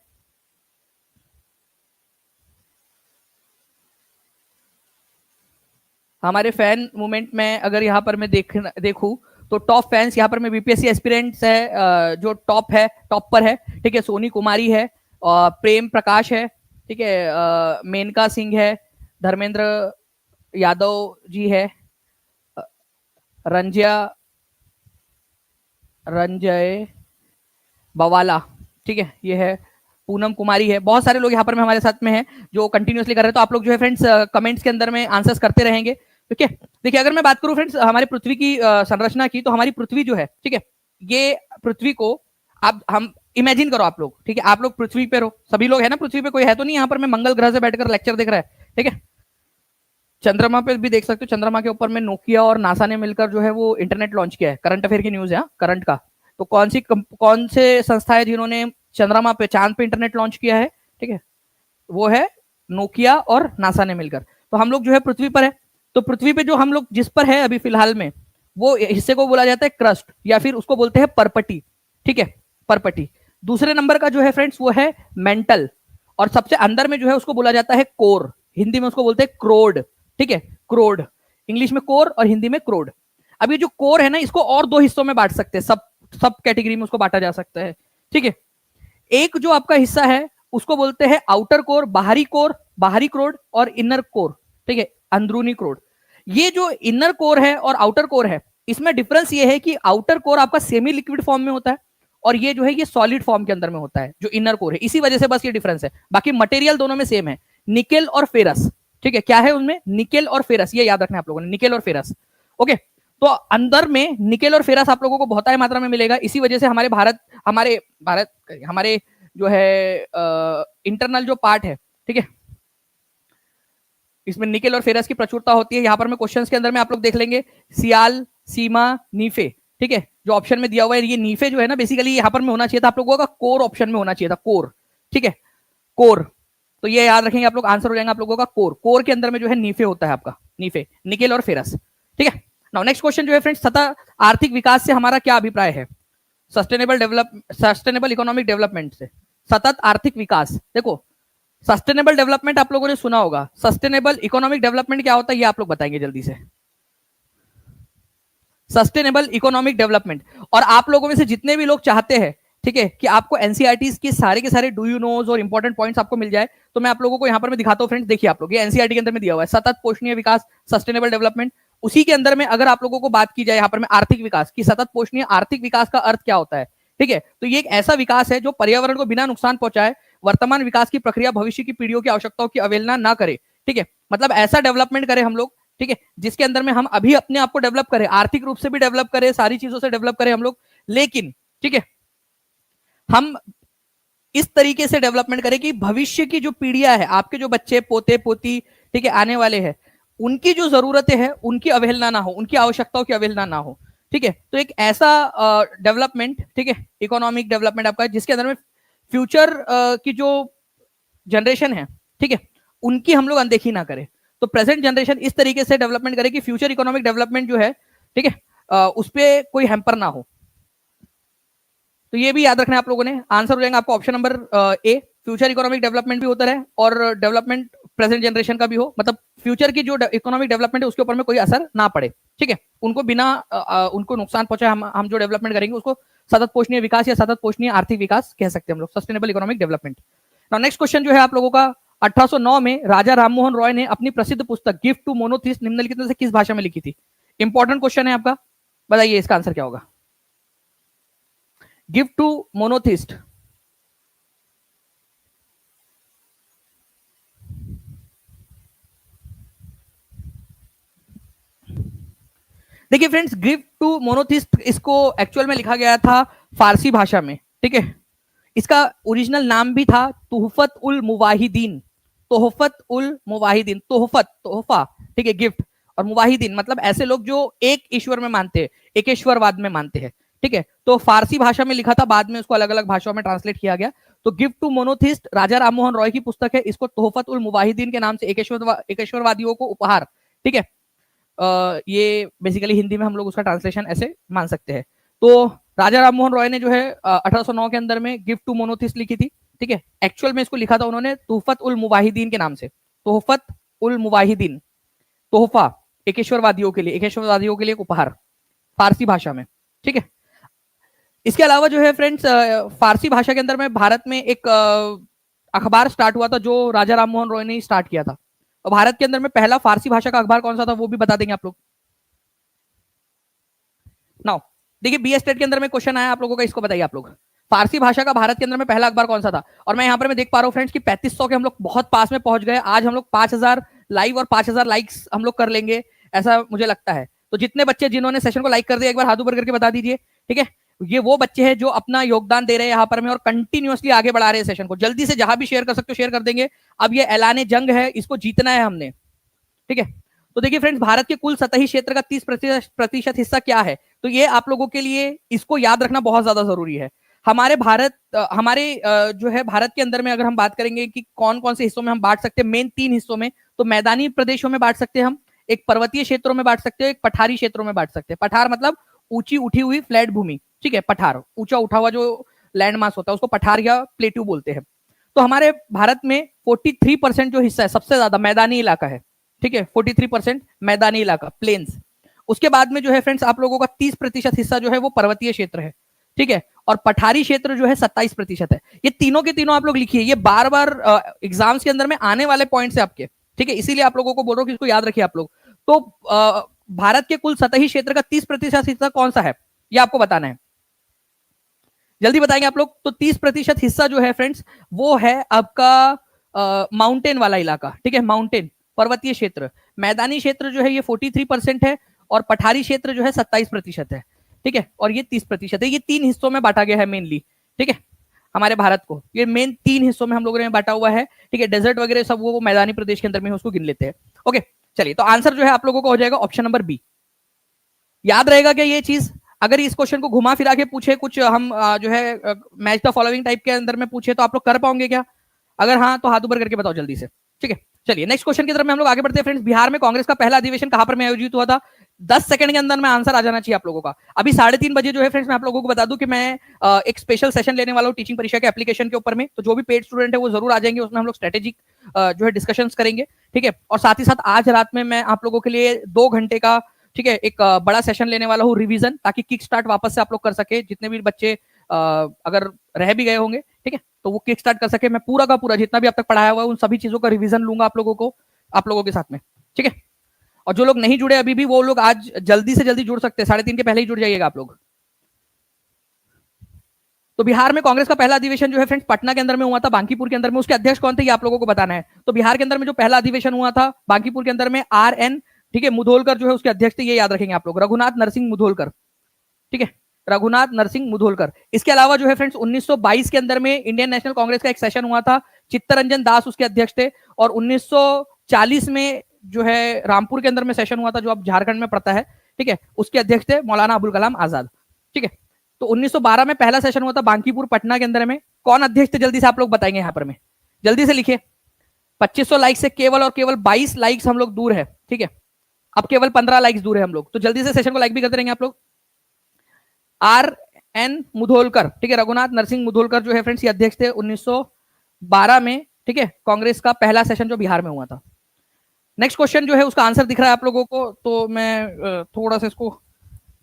हमारे फैन मूवमेंट में अगर यहाँ पर मैं देखूं तो टॉप फैंस यहाँ पर में बीपीएससी एस्पिरेंट्स है, जो टॉप है, टॉप पर है। ठीक है, सोनी कुमारी है, प्रेम प्रकाश है, ठीक है, मेनका सिंह है, धर्मेंद्र यादव जी है, रंजय बवाला, ठीक है, ये है, पूनम कुमारी है। बहुत सारे लोग यहाँ पर में हमारे साथ में हैं जो कंटिन्यूअसली कर रहे हैं। तो आप लोग जो है फ्रेंड्स कमेंट्स के अंदर में आंसर्स करते रहेंगे। ठीक है, देखिए अगर मैं बात करूं फ्रेंड्स हमारी पृथ्वी की संरचना की, तो हमारी पृथ्वी जो है, ठीक है, ये पृथ्वी को आप हम इमेजिन करो आप लोग। ठीक है, आप लोग पृथ्वी पे रहो, सभी लोग है ना पृथ्वी पे, कोई है तो नहीं यहाँ पर मैं मंगल ग्रह से बैठकर लेक्चर देख रहा है। ठीक है, चंद्रमा पे भी देख सकते हो, चंद्रमा के ऊपर में नोकिया और नासा ने मिलकर जो है वो इंटरनेट लॉन्च किया है। करंट अफेयर की न्यूज है, करंट का। तो कौन से संस्था है जिन्होंने चंद्रमा पे, चांद पे इंटरनेट लॉन्च किया है? ठीक है, वो है नोकिया और नासा ने मिलकर। तो हम लोग जो है पृथ्वी पर है, तो पृथ्वी पे जो हम लोग जिस पर है अभी फिलहाल में, वो हिस्से को बोला जाता है क्रस्ट, या फिर उसको बोलते हैं परपटी। ठीक है, परपटी। दूसरे नंबर का जो है फ्रेंड्स वो है मेंटल, और सबसे अंदर में जो है उसको बोला जाता है कोर, हिंदी में उसको बोलते हैं क्रोड। ठीक है, क्रोड, इंग्लिश में कोर और हिंदी में क्रोड। अब ये जो कोर है ना, इसको और 2 हिस्सों में बांट सकते हैं, सब कैटेगरी में उसको बांटा जा सकता है। ठीक है, एक जो आपका हिस्सा है उसको बोलते हैं आउटर कोर, बाहरी क्रोड, और इनर कोर। ठीक है, अंदरूनी क्रोड। ये जो इनर कोर है और आउटर कोर है, इसमें डिफरेंस ये है कि आउटर कोर आपका सेमी लिक्विड फॉर्म में होता है, और ये जो है ये सॉलिड फॉर्म के अंदर में होता है, जो इनर कोर है। इसी वजह से बस ये डिफरेंस है, बाकी मटेरियल दोनों में सेम है, निकेल और फेरस। ठीक है, क्या है उनमें? निकेल और फेरस, ये याद रखना है आप लोगों ने, निकेल और फेरस। ओके, तो अंदर में निकेल और फेरस आप लोगों को बहुत मात्रा में मिलेगा। इसी वजह से हमारे जो है इंटरनल जो पार्ट है, ठीक है, इसमें निकेल और फेरस की प्रचुरता होती है। यहां पर मैं क्वेश्चंस के अंदर में आप लोग देख लेंगे, सियाल, सीमा, नीफे। ठीक है, जो ऑप्शन में दिया हुआ है ये नीफे जो है ना, बेसिकली यहां पर में होना चाहिए था आप लोगों का कोर, ऑप्शन में होना चाहिए था कोर। ठीक है, कोर, तो ये याद रखेंगे आप लोग, आंसर हो जाएगा आप लोगों का कोर। कोर के अंदर में जो है नीफे होता है आपका, नीफे, निकेल और फेरस। ठीक है। नाउ नेक्स्ट क्वेश्चन जो है फ्रेंड्स, सतत आर्थिक विकास से हमारा क्या अभिप्राय है? सस्टेनेबल इकोनॉमिक डेवलपमेंट से सतत आर्थिक विकास। देखो, सस्टेनेबल डेवलपमेंट आप लोगों ने सुना होगा, सस्टेनेबल इकोनॉमिक डेवलपमेंट क्या होता है ये आप लोग बताएंगे जल्दी से। सस्टेनेबल इकोनॉमिक डेवलपमेंट, और आप लोगों में से जितने भी लोग चाहते हैं, ठीक है, कि आपको एनसीईआरटी के सारे डू यू नोज और इंपॉर्टेंट पॉइंट्स आपको मिल जाए, तो मैं आप लोगों को यहां पर मैं दिखाता हूं फ्रेंड्स। देखिए आप लोग, ये एनसीईआरटी के अंदर में दिया हुआ है, सतत पोषणीय विकास, सस्टेनेबल डेवलपमेंट। उसी के अंदर में अगर आप लोगों को बात की जाए यहाँ पर में आर्थिक विकास की, सतत पोषणीय आर्थिक विकास का अर्थ क्या होता है? ठीक है, तो ये एक ऐसा विकास है जो पर्यावरण को बिना नुकसान पहुंचाए, वर्तमान विकास की प्रक्रिया भविष्य की पीढ़ियों की आवश्यकताओं की अवहेलना ना करे। ठीक है, मतलब ऐसा डेवलपमेंट करें हम लोग, ठीक है, जिसके अंदर में हम अभी अपने आप को डेवलप करें, आर्थिक रूप से भी डेवलप करें, सारी चीजों से डेवलप करें हम लोग, लेकिन ठीक है, हम इस तरीके से डेवलपमेंट करें कि भविष्य की जो पीढ़ियां है, आपके जो बच्चे पोते पोती, ठीक है, आने वाले हैं, उनकी जो जरूरतें हैं उनकी अवहेलना ना हो, उनकी आवश्यकताओं की अवहेलना ना हो। ठीक है, तो एक ऐसा डेवलपमेंट, ठीक है, इकोनॉमिक डेवलपमेंट आपका, जिसके अंदर में फ्यूचर की जो जनरेशन है, ठीक है, उनकी हम लोग अनदेखी ना करें। तो प्रेजेंट जनरेशन इस तरीके से डेवलपमेंट करे कि फ्यूचर इकोनॉमिक डेवलपमेंट जो है, ठीक है, उस पर कोई हैम्पर ना हो। तो ये भी याद रखना है आप लोगों ने। आंसर हो जाएगा आपको option number A, future economic development भी होता है और डेवलपमेंट प्रेजेंट जनरेशन का भी हो, मतलब फ्यूचर की जो इकोनॉमिक डेवलपमेंट है उसके ऊपर में कोई असर ना पड़े। ठीक है, उनको बिना उनको नुकसान पहुंचाए हम जो डेवलपमेंट करेंगे उसको सतत पोषणीय विकास या सतत पोषणीय आर्थिक विकास कह सकते हैं हम लोग, sustainable economic development. Next question जो है आप लोगों का, 1809 में राजा राममोहन रॉय ने अपनी प्रसिद्ध पुस्तक गिफ्ट टू मोनोथिस्ट निम्नलिखित में से किस भाषा में लिखी थी? इंपॉर्टेंट क्वेश्चन है आपका, बताइए इसका आंसर क्या होगा? गिफ्ट टू मोनोथिस्ट, देखिए फ्रेंड्स, गिफ्ट टू मोनोथिस्ट इसको एक्चुअल में लिखा गया था फारसी भाषा में। ठीक है, इसका ओरिजिनल नाम भी था तोहफत उल मुवाहिदीन, तोहफत उल मुवाहिदीन, तोहफत तोहफा, ठीक है, गिफ्ट, और मुवाहिदीन मतलब ऐसे लोग जो एक ईश्वर में मानते हैं, एकेश्वरवाद में मानते हैं। ठीक है, तो फारसी भाषा में लिखा था, बाद में उसको अलग अलग भाषाओं में ट्रांसलेट किया गया। तो gift to monotheist Raja Rammohan Roy की पुस्तक है, इसको तोहफत उल मुवाहिदीन के नाम से, एकेश्वरवादियों को उपहार। ठीक है, ये बेसिकली हिंदी में हम लोग उसका ट्रांसलेशन ऐसे मान सकते हैं। तो राजा राममोहन रॉय ने जो है 1809 के अंदर में गिफ्ट टू मोनोथिस्ट लिखी थी। ठीक है, एक्चुअल में इसको लिखा था उन्होंने तोहफत उल मुवाहिदीन के नाम से, तोहफत उल मुवाहिदीन, तोहफा एकेश्वरवादियों के लिए, एकेश्वरवादियों के लिए एक उपहार, फारसी भाषा में। ठीक है, इसके अलावा जो है फ्रेंड्स, फारसी भाषा के अंदर में भारत में एक अखबार स्टार्ट हुआ था जो राजा राममोहन रॉय ने स्टार्ट किया था। और भारत के अंदर में पहला फारसी भाषा का अखबार कौन सा था वो भी बता देंगे आप लोग। नाउ देखिए, बी स्टेट के अंदर में क्वेश्चन आया आप लोगों का, इसको बताइए आप लोग, फारसी भाषा का भारत के अंदर में पहला अखबार कौन सा था? और मैं यहाँ पर मैं देख पा रहा हूँ फ्रेंड्स कि 3500 के हम लोग बहुत पास में पहुंच गए। आज हम लोग 5000 लाइव और 5000 लाइक्स हम लोग कर लेंगे, ऐसा मुझे लगता है। तो जितने बच्चे जिन्होंने सेशन को लाइक कर दिया, एक बार हाथ ऊपर करके बता दीजिए। ठीक है, ये वो बच्चे हैं जो अपना योगदान दे रहे हैं यहाँ पर में और कंटिन्यूअसली आगे बढ़ा रहे हैं सेशन को। जल्दी से जहां भी शेयर कर सकते हो शेयर कर देंगे। अब ये ऐलान जंग है, इसको जीतना है हमने। ठीक है, तो देखिए फ्रेंड्स, भारत के कुल सतही क्षेत्र का 30% हिस्सा क्या है? तो ये आप लोगों के लिए इसको याद रखना बहुत ज्यादा जरूरी है। हमारे जो है भारत के अंदर में अगर हम बात करेंगे कि कौन कौन से हिस्सों में हम बांट सकते हैं, मेन 3 हिस्सों में, तो मैदानी प्रदेशों में बांट सकते हैं हम, एक पर्वतीय क्षेत्रों में बांट सकते हैं, एक पठारी क्षेत्रों में बांट सकते हैं। पठार मतलब ऊंची उठी हुई फ्लैट भूमि। ठीक है, पठार ऊंचा उठा हुआ जो लैंड मास होता है उसको पठार या प्लेट्यू बोलते हैं। तो हमारे भारत में 43% जो हिस्सा है सबसे ज्यादा मैदानी इलाका है। ठीक है, 43% मैदानी इलाका, प्लेन्स। उसके बाद में जो है फ्रेंड्स आप लोगों का 30% हिस्सा जो है वो पर्वतीय क्षेत्र है। ठीक है, और पठारी क्षेत्र जो है 27% है। ये तीनों के तीनों आप लोग लिखिए, ये बार बार एग्जाम्स के अंदर में आने वाले पॉइंट्स है आपके। ठीक है, इसीलिए आप लोगों को बोल रहा हूं कि इसको याद रखिए आप लोग। तो भारत के कुल सतही क्षेत्र का 30% हिस्सा कौन सा है ये आपको बताना है, जल्दी बताएंगे आप लोग। तो 30% हिस्सा जो है फ्रेंड्स वो है आपका माउंटेन वाला इलाका। ठीक है, माउंटेन पर्वतीय क्षेत्र। मैदानी क्षेत्र जो है ये 43% है और पठारी क्षेत्र जो है 27% है। ठीक है, और ये 30% है। ये 3 हिस्सों में बांटा गया है मेनली। ठीक है, हमारे भारत को ये मेन 3 हिस्सों में हम लोगों ने बांटा हुआ है। ठीक है, डेजर्ट वगैरह सब वो मैदानी प्रदेश के अंदर में उसको गिन लेते हैं। ओके, चलिए, तो आंसर जो है आप लोगों को हो जाएगा ऑप्शन नंबर बी। याद रहेगा क्या ये चीज? अगर इस क्वेश्चन को घुमा फिरा के पूछे कुछ, हम जो है मैच द फॉलोइंग टाइप के अंदर में पूछे, तो आप लोग कर पाओगे क्या? अगर हाँ तो हाथ ऊपर करके बताओ जल्दी से। ठीक है, चलिए नेक्स्ट क्वेश्चन की तरफ में हम लोग आगे बढ़ते हैं फ्रेंड्स। बिहार में कांग्रेस का पहला अधिवेशन कहां पर में आयोजित हुआ था? 10 सेकंड के अंदर में आंसर आ जाना चाहिए आप लोगों का। अभी 3:30 बजे जो है फ्रेंड्स मैं आप लोगों को बता दूं कि मैं एक स्पेशल सेशन लेने वाला हूं टीचिंग परीक्षा के एप्लीकेशन के ऊपर में। तो जो भी पेड स्टूडेंट है वो जरूर आ जाएंगे, उसमें हम लोग स्ट्रेटेजिक जो है डिस्कशंस करेंगे, ठीक है। और साथ ही साथ आज रात में मैं आप लोगों के लिए 2 घंटे का, ठीक है, एक बड़ा सेशन लेने वाला हूँ रिवीजन, ताकि किक स्टार्ट वापस से आप लोग कर सके। जितने भी बच्चे अगर रह भी गए होंगे, ठीक है, तो वो किक स्टार्ट कर सके। मैं पूरा का पूरा जितना भी अब तक पढ़ाया हुआ है उन सभी चीजों का रिवीजन लूंगा आप लोगों के साथ में, ठीक है। और जो लोग नहीं जुड़े अभी भी, वो लोग आज जल्दी से जल्दी जुड़ सकते हैं, 3:30 के पहले ही जुड़ जाइएगा आप लोग। तो बिहार में कांग्रेस का पहला अधिवेशन जो है फ्रेंड्स पटना के अंदर में हुआ था, बांकीपुर के अंदर में। उसके अध्यक्ष कौन थे ये आप लोगों को बताना है। तो बिहार के अंदर में जो पहला अधिवेशन हुआ था बांकीपुर के अंदर में, RN, ठीक है, मुधोलकर जो है उसके अध्यक्ष थे, ये याद रखेंगे आप लोग, रघुनाथ नरसिंह मुधोलकर, ठीक है, रघुनाथ नरसिंह मुधोलकर। इसके अलावा जो है फ्रेंड्स 1922 के अंदर में इंडियन नेशनल कांग्रेस का एक सेशन हुआ था, चित्तरंजन दास उसके अध्यक्ष थे। और 1940 में जो है रामपुर के अंदर में सेशन हुआ था, जो अब झारखंड में पड़ता है, ठीक है, उसके अध्यक्ष थे मौलाना अबुल कलाम आजाद, ठीक है। तो 1912 में पहला सेशन हुआ था बांकीपुर पटना के अंदर में। कौन अध्यक्ष थे जल्दी से आप लोग बताएंगे यहाँ पर में, जल्दी से लिखिए। 2500 लाइक से केवल और केवल 22 लाइक्स हम लोग दूर है, ठीक है। अब केवल 15 लाइक्स दूर है हम लोग, तो जल्दी से सेशन को लाइक भी करते रहेंगे आप लोग। RN मुधोलकर, ठीक है, रघुनाथ नरसिंह मुधोलकर जो है फ्रेंड्स ये अध्यक्ष थे 1912 में, ठीक है, कांग्रेस का पहला सेशन जो बिहार में हुआ था। नेक्स्ट क्वेश्चन जो है उसका आंसर दिख रहा है आप लोगों को, तो मैं थोड़ा सा इसको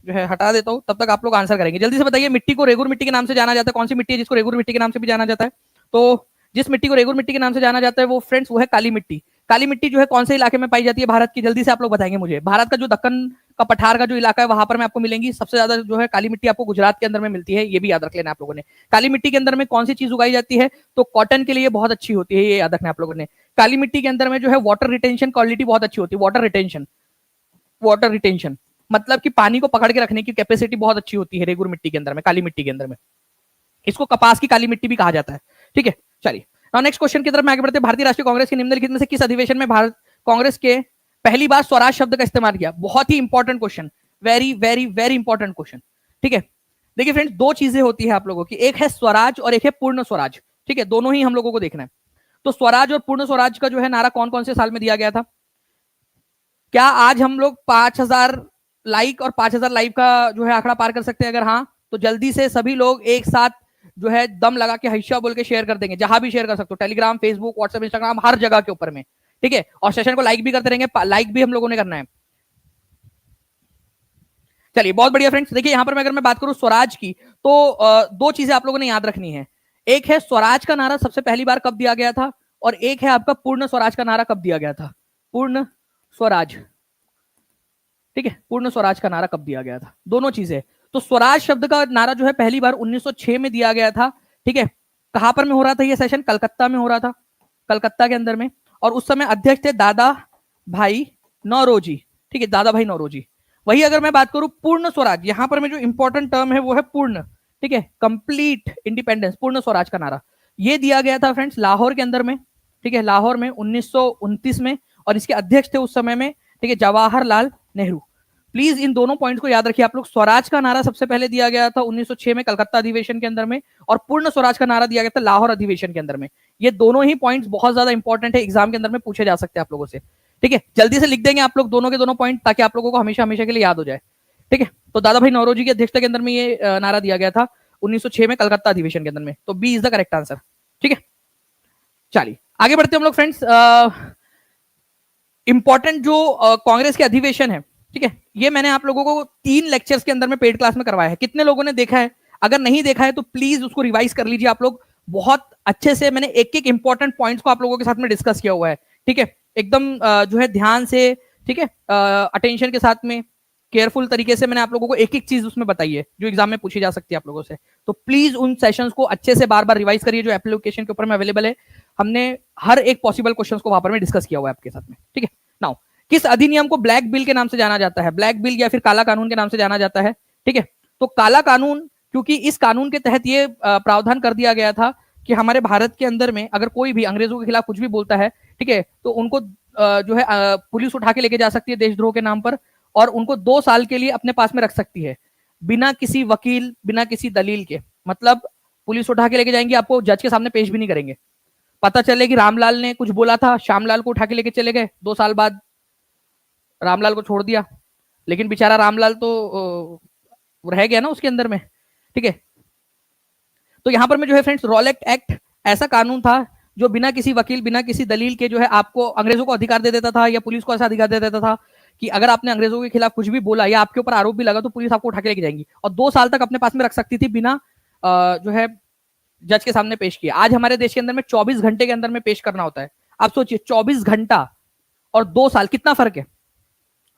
जो है हटा देता हूं, तब तक आप लोग आंसर करेंगे। जल्दी से बताइए, मिट्टी को रेगुर मिट्टी के नाम से जाना जाता है, कौन सी मिट्टी है जिसको रेगुर मिट्टी के नाम से भी जाना जाता है। तो जिस मिट्टी को रेगुर मिट्टी के नाम से जाना जाता है वो फ्रेंड्स वो है काली मिट्टी। काली मिट्टी जो है कौन से इलाके में पाई जाती है भारत की, जल्दी से आप लोग बताएंगे मुझे। भारत का जो दक्कन का पठार का जो इलाका है वहां पर में आपको मिलेंगी। सबसे ज्यादा जो है काली मिट्टी आपको गुजरात के अंदर में मिलती है, ये भी याद रख लेना आप लोगों ने। काली मिट्टी के अंदर में कौन सी चीज उगाई जाती है, तो कॉटन के लिए बहुत अच्छी होती है, ये याद रखना आप लोगों ने। काली मिट्टी के अंदर में जो है वाटर रिटेंशन क्वालिटी बहुत अच्छी होती है, वाटर रिटेंशन मतलब कि पानी को पकड़ के रखने की कैपेसिटी बहुत अच्छी होती है रेगुर मिट्टी के अंदर में, काली मिट्टी के अंदर में। इसको कपास की काली मिट्टी भी कहा जाता है, ठीक है। चलिए नाउ नेक्स्ट क्वेश्चन की तरफ मैं आगे बढ़ते हैं। भारतीय राष्ट्रीय कांग्रेस के निम्नलिखित में से किस अधिवेशन में भारत कांग्रेस के पहली बार स्वराज शब्द का इस्तेमाल किया। बहुत ही important question, very very very important question, ठीक है। देखिए फ्रेंड्स, दो चीजें होती है आप लोगों की, एक है स्वराज और एक है पूर्ण स्वराज, ठीक है, दोनों ही हम लोगों को देखना है। तो स्वराज और पूर्ण स्वराज का जो है नारा कौन कौन से साल में दिया गया था। क्या आज हम लोग 5000 लाइक और 5000 लाइव का जो है आंकड़ा पार कर सकते हैं? अगर हाँ तो जल्दी से सभी लोग एक साथ जो है दम लगा के हईशा बोल के शेयर कर देंगे, जहां भी शेयर कर सकते हो, टेलीग्राम, फेसबुक, व्हाट्सएप, इंस्टाग्राम, हर जगह के ऊपर में, ठीक है। और सेशन को लाइक भी करते रहेंगे, लाइक भी हम लोगों ने करना है। चलिए बहुत बढ़िया फ्रेंड्स, देखिए यहां पर मैं अगर मैं बात करूं स्वराज की, तो दो चीजें आप लोगों ने याद रखनी है। एक है स्वराज का नारा सबसे पहली बार कब दिया गया था, और एक है आपका पूर्ण स्वराज का नारा कब दिया गया था। पूर्ण स्वराज, ठीक है, पूर्ण स्वराज का नारा कब दिया गया था, दोनों चीजें। तो स्वराज शब्द का नारा जो है पहली बार 1906 में दिया गया था, ठीक है। कहां पर में हो रहा था ये सेशन, कलकत्ता में हो रहा था, कलकत्ता के अंदर में। और उस समय अध्यक्ष थे दादा भाई नौरोजी, ठीक है, दादा भाई नौरोजी। वही अगर मैं बात करूं पूर्ण स्वराज, यहां पर में जो इंपॉर्टेंट टर्म है वो है पूर्ण, ठीक है, कंप्लीट इंडिपेंडेंस, पूर्ण स्वराज का नारा ये दिया गया था फ्रेंड्स लाहौर के अंदर में, ठीक है, लाहौर में 1929 में। और इसके अध्यक्ष थे उस समय में, ठीक है, जवाहरलाल नेहरू। प्लीज इन दोनों पॉइंट्स को याद रखिए आप लोग। स्वराज का नारा सबसे पहले दिया गया था 1906 में कलकत्ता अधिवेशन के अंदर में, और पूर्ण स्वराज का नारा दिया गया था लाहौर अधिवेशन के अंदर में। ये दोनों ही पॉइंट्स बहुत ज्यादा इंपॉर्टेंट है, एग्जाम के अंदर में पूछे जा सकते हैं आप लोगों से, ठीक है। जल्दी से लिख देंगे आप लोग दोनों के दोनों पॉइंट, ताकि आप लोगों को हमेशा हमेशा के लिए याद हो जाए, ठीक है। तो दादा भाई नौरोजी की अध्यक्षता के अंदर में ये नारा दिया गया था 1906 में कलकत्ता अधिवेशन के अंदर में। तो B is the correct answer, ठीक है। चलिए आगे बढ़ते हैं हम लोग फ्रेंड्स। इंपॉर्टेंट जो कांग्रेस के अधिवेशन है, ठीक है, ये मैंने आप लोगों को 3 लेक्चर्स के अंदर में पेड क्लास में करवाया है। कितने लोगों ने देखा है? अगर नहीं देखा है तो प्लीज उसको रिवाइज कर लीजिए आप लोग, बहुत अच्छे से मैंने एक एक इंपॉर्टेंट पॉइंट्स को आप लोगों के साथ में डिस्कस किया हुआ है, ठीक है, एकदम जो है ध्यान से, ठीक है, अटेंशन के साथ में, केयरफुल तरीके से मैंने आप लोगों को एक एक चीज उसमें बताई है जो एग्जाम में पूछी जा सकती है आप लोगों से। तो प्लीज उन सेशंस को अच्छे से बार बार रिवाइज करिए जो एप्लीकेशन के ऊपर में अवेलेबल है। हमने हर एक पॉसिबल क्वेश्चन को वहां पर में डिस्कस किया हुआ है आपके साथ में, ठीक है। नाउ किस अधिनियम को ब्लैक बिल के नाम से जाना जाता है? ब्लैक बिल या फिर काला कानून के नाम से जाना जाता है, ठीक है। तो काला कानून, क्योंकि इस कानून के तहत ये प्रावधान कर दिया गया था कि हमारे भारत के अंदर में अगर कोई भी अंग्रेजों के खिलाफ कुछ भी बोलता है, ठीक है, तो उनको जो है पुलिस उठा के लेके जा सकती है देशद्रोह के नाम पर, और उनको 2 साल के लिए अपने पास में रख सकती है बिना किसी वकील, बिना किसी दलील के। मतलब पुलिस उठा के लेके जाएंगे, आपको जज के सामने पेश भी नहीं करेंगे। पता चले कि रामलाल ने कुछ बोला था, श्यामलाल को उठा के लेके चले गए, 2 साल बाद रामलाल को छोड़ दिया, लेकिन बेचारा रामलाल तो रह गया ना उसके अंदर में, ठीक है। तो यहां पर में जो है फ्रेंड्स, रॉलेट एक्ट ऐसा कानून था जो बिना किसी वकील, बिना किसी दलील के जो है आपको, अंग्रेजों को अधिकार दे देता था, या पुलिस को ऐसा अधिकार दे देता था कि अगर आपने अंग्रेजों के खिलाफ कुछ भी बोला या आपके ऊपर आरोप भी लगा तो पुलिस आपको उठा के लेके जाएंगी और 2 साल तक अपने पास में रख सकती थी बिना जो है जज के सामने पेश किया। आज हमारे देश के अंदर में 24 घंटे के अंदर में पेश करना होता है। आप सोचिए 24 घंटा और 2 साल, कितना फर्क है?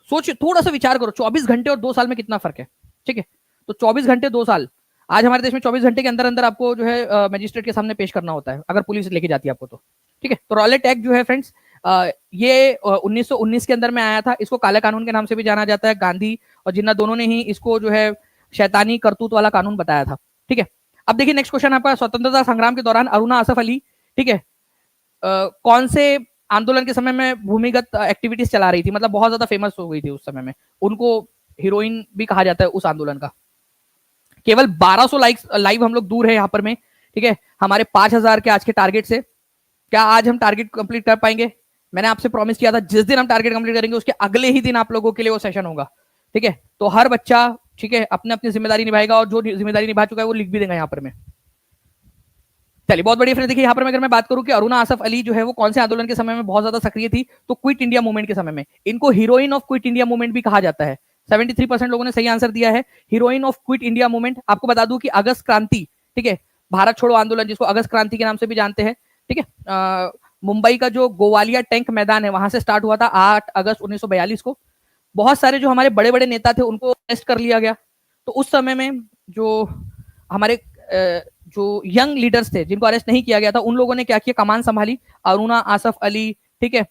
सोचिए, थोड़ा सा विचार करो, 24 घंटे और 2 साल में कितना फर्क है, ठीक है। तो 24 घंटे 2 साल, आज हमारे देश में 24 घंटे के अंदर अंदर आपको जो है मजिस्ट्रेट के सामने पेश करना होता है अगर पुलिस लेके जाती है आपको तो, ठीक है। तो रॉलेट एक्ट जो है फ्रेंड्स, ये 1919 के अंदर में आया था। इसको काले कानून के नाम से भी जाना जाता है। गांधी और जिन्ना दोनों ने ही इसको जो है शैतानी करतूत वाला कानून बताया था, ठीक है। अब देखिए नेक्स्ट क्वेश्चन आपका, स्वतंत्रता संग्राम के दौरान अरुणा आसफ अली, ठीक है, कौन से आंदोलन के समय में भूमिगत एक्टिविटीज चला रही थी, मतलब बहुत ज्यादा फेमस हो गई थी उस समय में, उनको हीरोइन भी कहा जाता है उस आंदोलन का। केवल 1200 लाइव हम लोग दूर है यहाँ पर में, ठीक है, हमारे 5000 के आज के टारगेट से। क्या आज हम टारगेट कंप्लीट कर पाएंगे? मैंने आपसे प्रॉमिस किया था जिस दिन हम टारगेट कंप्लीट करेंगे उसके अगले ही दिन आप लोगों के लिए वो सेशन होगा, ठीक है। तो हर बच्चा, ठीक है, अपने अपनी जिम्मेदारी निभाएगा और जो जिम्मेदारी निभा चुका है वो लिख भी देगा यहाँ पर में। चलिए बहुत बढ़िया फ्रेंड। देखिए यहाँ पर अगर मैं बात करूं कि अरुणा आसफ अली जो है वो कौन से आंदोलन के समय में बहुत ज्यादा सक्रिय थी, तो क्विट इंडिया मूवमेंट के समय में। इनको heroine of quit India movement भी कहा जाता है। 73% लोगों ने सही आंसर दिया है, heroine of quit India movement. आपको बता दूं कि अगस्त क्रांति, ठीक है, भारत छोड़ो आंदोलन जिसको अगस्त क्रांति के नाम से भी जानते हैं, ठीक है, मुंबई का जो गोवालिया टैंक मैदान है वहां से स्टार्ट हुआ था 8 अगस्त 1942 को। बहुत सारे जो हमारे बड़े बड़े नेता थे उनको अरेस्ट कर लिया गया। तो उस समय में जो हमारे जो यंग लीडर्स थे जिनको अरेस्ट नहीं किया गया था, उन लोगों ने क्या किया, कमान संभाली। अरुणा आसफ अली, ठीक है,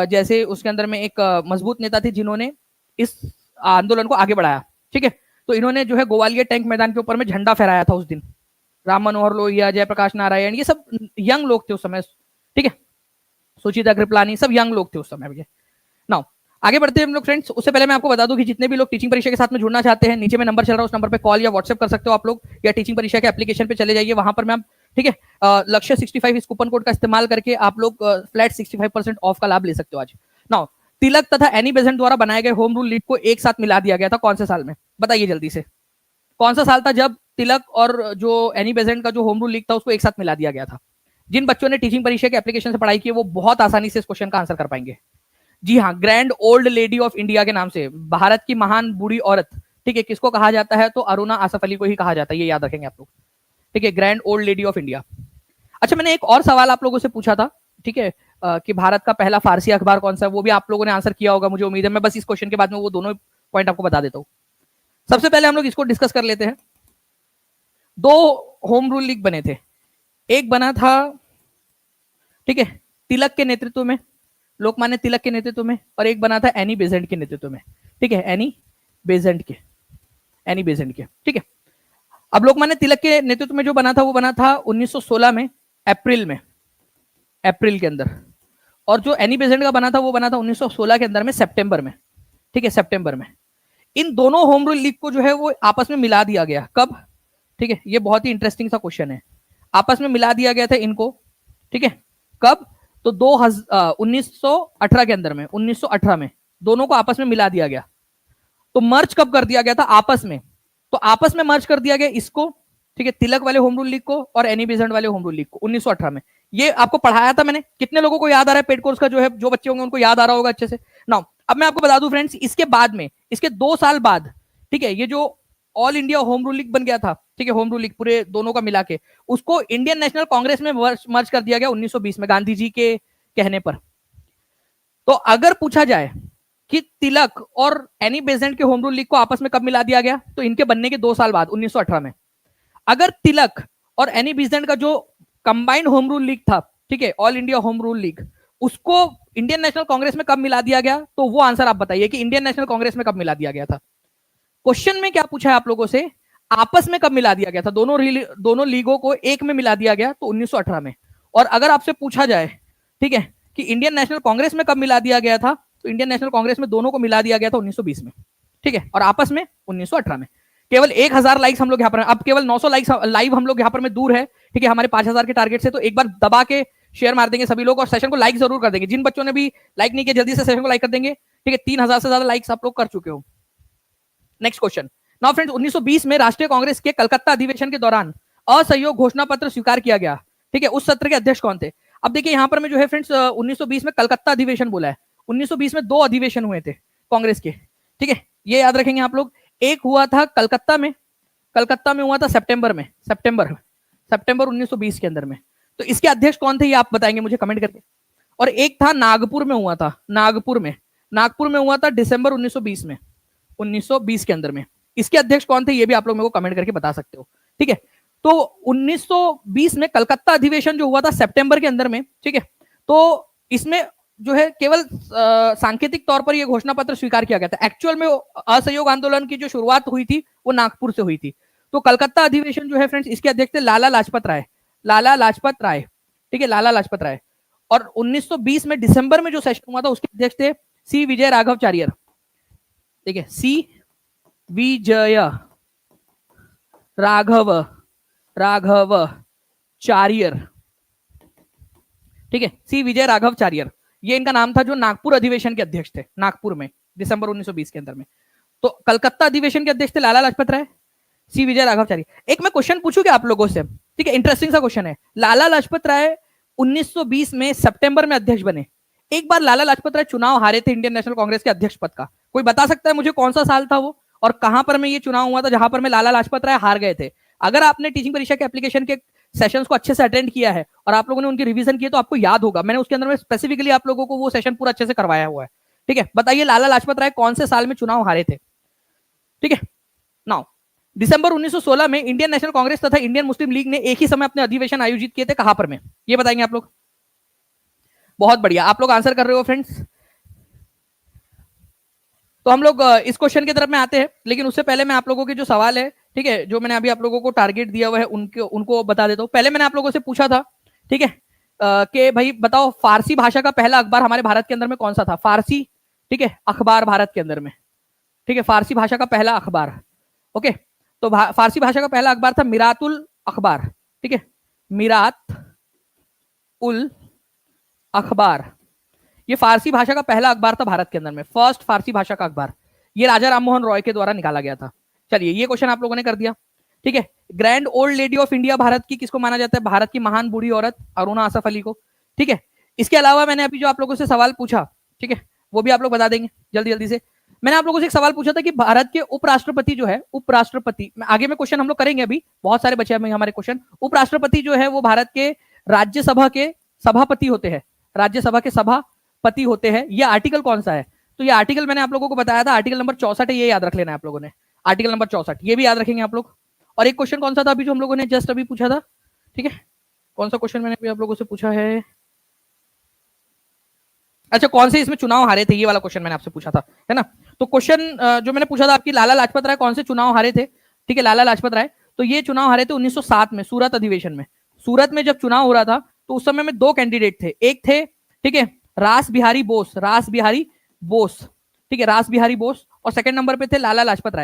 जैसे उसके अंदर में एक मजबूत नेता थे जिन्होंने इस आंदोलन को आगे बढ़ाया, ठीक है। तो इन्होंने जो है गोवालिया टैंक मैदान के ऊपर में झंडा फहराया था उस दिन। राम मनोहर लोहिया, जयप्रकाश नारायण, ये सब यंग लोग थे उस समय, ठीक है, सुचिता कृपलानी, सब यंग लोग थे उस समय भैया। नाउ आगे बढ़ते हैं हम लोग फ्रेंड्स। उससे पहले मैं आपको बता दूं कि जितने भी लोग टीचिंग परीक्षा के साथ में जुड़ना चाहते हैं, नीचे में नंबर चल रहा है, उस नंबर पे कॉल या व्हाट्सएप कर सकते हो आप लोग, या टीचिंग परीक्षा के एप्लीकेशन पे चले जाइए, वहां पर मैम, ठीक है, लक्ष्य 65 इस कूपन कोड का इस्तेमाल करके आप लोग फ्लैट 65% ऑफ का लाभ ले सकते हो आज। नाउ तिलक तथा एनी बेसेंट द्वारा बनाए गए होम रूल लीग को एक साथ मिला दिया गया था कौन से साल में? बताइए जल्दी से, कौन सा साल था जब तिलक और जो एनी बेसेंट का जो होम रूल लीग था उसको एक साथ मिला दिया गया था? जिन बच्चों ने टीचिंग परीक्षा के एप्लीकेशन से पढ़ाई की है वो बहुत आसानी से इस क्वेश्चन का आंसर कर पाएंगे। जी हाँ, grand old lady of India के नाम से, भारत की महान बूढ़ी औरत, ठीक है, किसको कहा जाता है? तो अरुणा आसफ अली को ही कहा जाता है, ये याद रखेंगे आप लोग, ठीक है, grand old lady of India. अच्छा, मैंने एक और सवाल आप लोगों से पूछा था, ठीक है, कि भारत का पहला फारसी अखबार कौन सा है, वो भी आप लोगों ने आंसर किया होगा मुझे उम्मीद है। मैं बस इस क्वेश्चन के बाद में वो दोनों पॉइंट आपको बता देता हूँ। सबसे पहले हम लोग इसको डिस्कस कर लेते हैं। 2 होम रूल लीग बने थे, एक बना था, ठीक है, तिलक के नेतृत्व में, लोकमान्य तिलक के नेतृत्व में, और एक बना था एनी बेसेंट के नेतृत्व में, ठीक है, एनी बेसेंट के, ठीक है। अब लोकमान्य तिलक के नेतृत्व में जो बना था वो बना था 1916 में अप्रैल के अंदर, और जो एनी बेसेंट का बना था वो बना था 1916 के अंदर में सितंबर में, ठीक है, सितंबर में। इन दोनों होम रूल लीग को जो है वो आपस में मिला दिया गया। कब? ठीक है, ये बहुत ही इंटरेस्टिंग सा क्वेश्चन है। आपस में मिला दिया गया था इनको, ठीक है, कब? तो 1918 के अंदर में, 1918 में दोनों को आपस में मिला दिया गया। तो मर्ज कब कर दिया गया था? आपस में। तो आपस में मर्ज कर दिया गया इसको, ठीक है, तिलक वाले होम रूल लीग को और एनी बेसेंट वाले होम रूल लीग को 1918 में। ये आपको पढ़ाया था मैंने, कितने लोगों को याद आ रहा है? पेड कोर्स का जो है, जो बच्चे होंगे उनको याद आ रहा होगा अच्छे से। नाउ अब मैं आपको बता दूं फ्रेंड्स, इसके बाद में, इसके 2 साल बाद, ठीक है, ये जो all India home rule league बन गया था, ठीक है, होम रूल लीग पूरे दोनों का मिला के, उसको इंडियन नेशनल कांग्रेस में मर्ज कर दिया गया 1920 में, गांधी जी के कहने पर। तो अगर पूछा जाए कि तिलक और एनी बेसेंट के होम रूल लीग को आपस में कब मिला दिया गया, तो इनके बनने के 2 साल बाद, 1918 में। अगर तिलक और एनी बेसेंट का जो कंबाइंड होम रूल लीग था, ठीक है, all India home rule league, उसको इंडियन नेशनल कांग्रेस में कब मिला दिया गया, तो वो आंसर आप बताइए कि इंडियन नेशनल कांग्रेस में कब मिला दिया गया था। क्वेश्चन में क्या पूछा है आप लोगों से? आपस में कब मिला दिया गया था? दोनों लीगों को एक में मिला दिया गया, तो 1918 में। और अगर आपसे पूछा जाए, ठीक है, कि इंडियन नेशनल कांग्रेस में कब मिला दिया गया था, तो इंडियन नेशनल कांग्रेस में दोनों को मिला दिया गया था 1920 में, ठीक है, और आपस में 1918 में। केवल 1000 लाइक्स हम लोग यहाँ पर, अब केवल 900 लाइक्स लाइव हम लोग यहाँ पर में दूर है, ठीक है, हमारे 5000 के टारगेट से। तो एक बार दबा के शेयर मार देंगे सभी लोग, और सेशन को लाइक जरूर कर देंगे। जिन बच्चों ने भी लाइक नहीं किया जल्दी से सेशन को लाइक कर देंगे, ठीक है। 3000 से ज्यादा लाइक्स आप लोग कर चुके हो, नेक्स्ट क्वेश्चन। नाउ फ्रेंड्स, 1920 में राष्ट्रीय कांग्रेस के कलकत्ता अधिवेशन के दौरान असहयोग घोषणा पत्र स्वीकार किया गया। ठीक है, उस सत्र के अध्यक्ष कौन थे? अब देखिए यहां पर मैं जो है फ्रेंड्स 1920 में कलकत्ता अधिवेशन बोला है। 1920 में 2 अधिवेशन हुए थे कांग्रेस के। ठीक है, ये याद रखेंगे आप लोग। एक हुआ था कलकत्ता में हुआ था सितंबर 1920 के अंदर में। तो इसके अध्यक्ष कौन थे ये आप बताएंगे मुझे कमेंट करके। और एक था नागपुर में हुआ था, नागपुर में हुआ था दिसंबर 1920 में, 1920 के अंदर में। इसके अध्यक्ष कौन थे ये भी आप लोग मेरे को कमेंट करके बता सकते हो। ठीक है, तो 1920 में कलकत्ता अधिवेशन जो हुआ था सितंबर के अंदर में, ठीक है, तो इसमें जो है केवल सांकेतिक तौर पर यह घोषणा पत्र स्वीकार किया गया था। एक्चुअल में असहयोग आंदोलन की जो शुरुआत हुई थी वो नागपुर से हुई थी। तो कलकत्ता अधिवेशन जो है फ्रेंड्स, इसके अध्यक्ष थे लाला लाजपत राय। ठीक है, लाला लाजपत राय। और 1920 में दिसंबर में जो सेशन हुआ था उसके अध्यक्ष थे सी विजय राघवाचार्य। ठीक है, सी विजय राघवाचार्य। ठीक है, सी विजय राघवाचार्य, ये इनका नाम था, जो नागपुर अधिवेशन के अध्यक्ष थे, नागपुर में दिसंबर 1920 के अंदर में। तो कलकत्ता अधिवेशन के अध्यक्ष थे लाला लाजपत राय, सी विजय राघवाचार्य। एक मैं क्वेश्चन पूछूं क्या आप लोगों से? ठीक है, इंटरेस्टिंग सा क्वेश्चन है। लाला लाजपत राय 1920 में सितंबर में अध्यक्ष बने। एक बार लाला लाजपत राय चुनाव हारे थे इंडियन नेशनल कांग्रेस के अध्यक्ष पद का। कोई बता सकता है मुझे कौन सा साल था वो, और कहां पर में ये चुनाव हुआ था जहां पर में लाला लाजपत राय हार गए थे? अगर आपने टीचिंग परीक्षा के एप्लीकेशन के सेशंस को अच्छे से अटेंड किया है और आप लोगों ने उनकी रिवीजन की है तो आपको याद होगा, मैंने उसके अंदर में स्पेसिफिकली आप लोगों को वो सेशन पूरा अच्छे से करवाया हुआ है। ठीक है, बताइए लाला लाजपत राय कौन से साल में चुनाव हारे थे? ठीक है, नाउ दिसंबर 1916 में इंडियन नेशनल कांग्रेस तथा इंडियन मुस्लिम लीग ने एक ही समय अपने अधिवेशन आयोजित किए थे। कहां पर में ये बताएंगे आप लोग? बहुत बढ़िया, आप लोग आंसर कर रहे हो फ्रेंड्स। तो हम लोग इस क्वेश्चन की तरफ में आते हैं, लेकिन उससे पहले मैं आप लोगों के जो सवाल है, ठीक है, जो मैंने अभी आप लोगों को टारगेट दिया हुआ है उनको बता देता हूं। पहले मैंने आप लोगों से पूछा था, ठीक है, कि भाई बताओ फारसी भाषा का पहला अखबार हमारे भारत के अंदर में कौन सा था? फारसी, ठीक है, अखबार भारत के अंदर में। ठीक है, फारसी भाषा का पहला अखबार। ओके, तो फारसी भाषा का पहला अखबार था मिरातुल अखबार। ठीक है, मिरात उल अखबार, ये फारसी भाषा का पहला अखबार था भारत के अंदर में, फर्स्ट फारसी भाषा का अखबार। ये राजा राममोहन रॉय के द्वारा निकाला गया था। चलिए, ये क्वेश्चन आप लोगों ने कर दिया। ठीक है, grand old lady of India Bharat की किसको माना जाता है? भारत की महान बूढ़ी औरत अरुणा आसफ अली को। ठीक है, इसके अलावा मैंने अभी जो आप लोगों से सवाल पूछा, ठीक है, वो भी आप लोग बता देंगे जल्दी जल्दी से। मैंने आप लोगों से एक सवाल पूछा था कि भारत के उपराष्ट्रपति जो है, उपराष्ट्रपति आगे में क्वेश्चन हम लोग करेंगे, अभी बहुत सारे बचे हैं हमारे क्वेश्चन। उपराष्ट्रपति जो है वो भारत के राज्यसभा के सभापति होते हैं, राज्यसभा के सभापति होते हैं। ये आर्टिकल कौन सा है? तो ये आर्टिकल मैंने आप लोगों को बताया था, आर्टिकल नंबर 64 है, ये याद रख लेना है आप लोगों ने, आर्टिकल नंबर 64, ये भी याद रखेंगे आप लोग। और एक क्वेश्चन कौन सा था अभी जो हम लोगों ने जस्ट अभी पूछा था? ठीक है, कौन सा क्वेश्चन मैंने अभी आप लोगों से पूछा है? अच्छा, कौन से इसमें चुनाव हारे थे, ये वाला क्वेश्चन मैंने आपसे पूछा था, है ना। तो क्वेश्चन जो मैंने पूछा था आपकी, लाला लाजपत राय कौन से चुनाव हारे थे? ठीक है, लाला लाजपत राय, तो ये चुनाव हारे थे 1907 में, सूरत अधिवेशन में। सूरत में जब चुनाव हो रहा था तो उस समय में 2 कैंडिडेट थे। एक थे, ठीक है, रास बिहारी बोस, ठीक है, रास बिहारी बोस, और सेकंड नंबर पे थे लाला लाजपत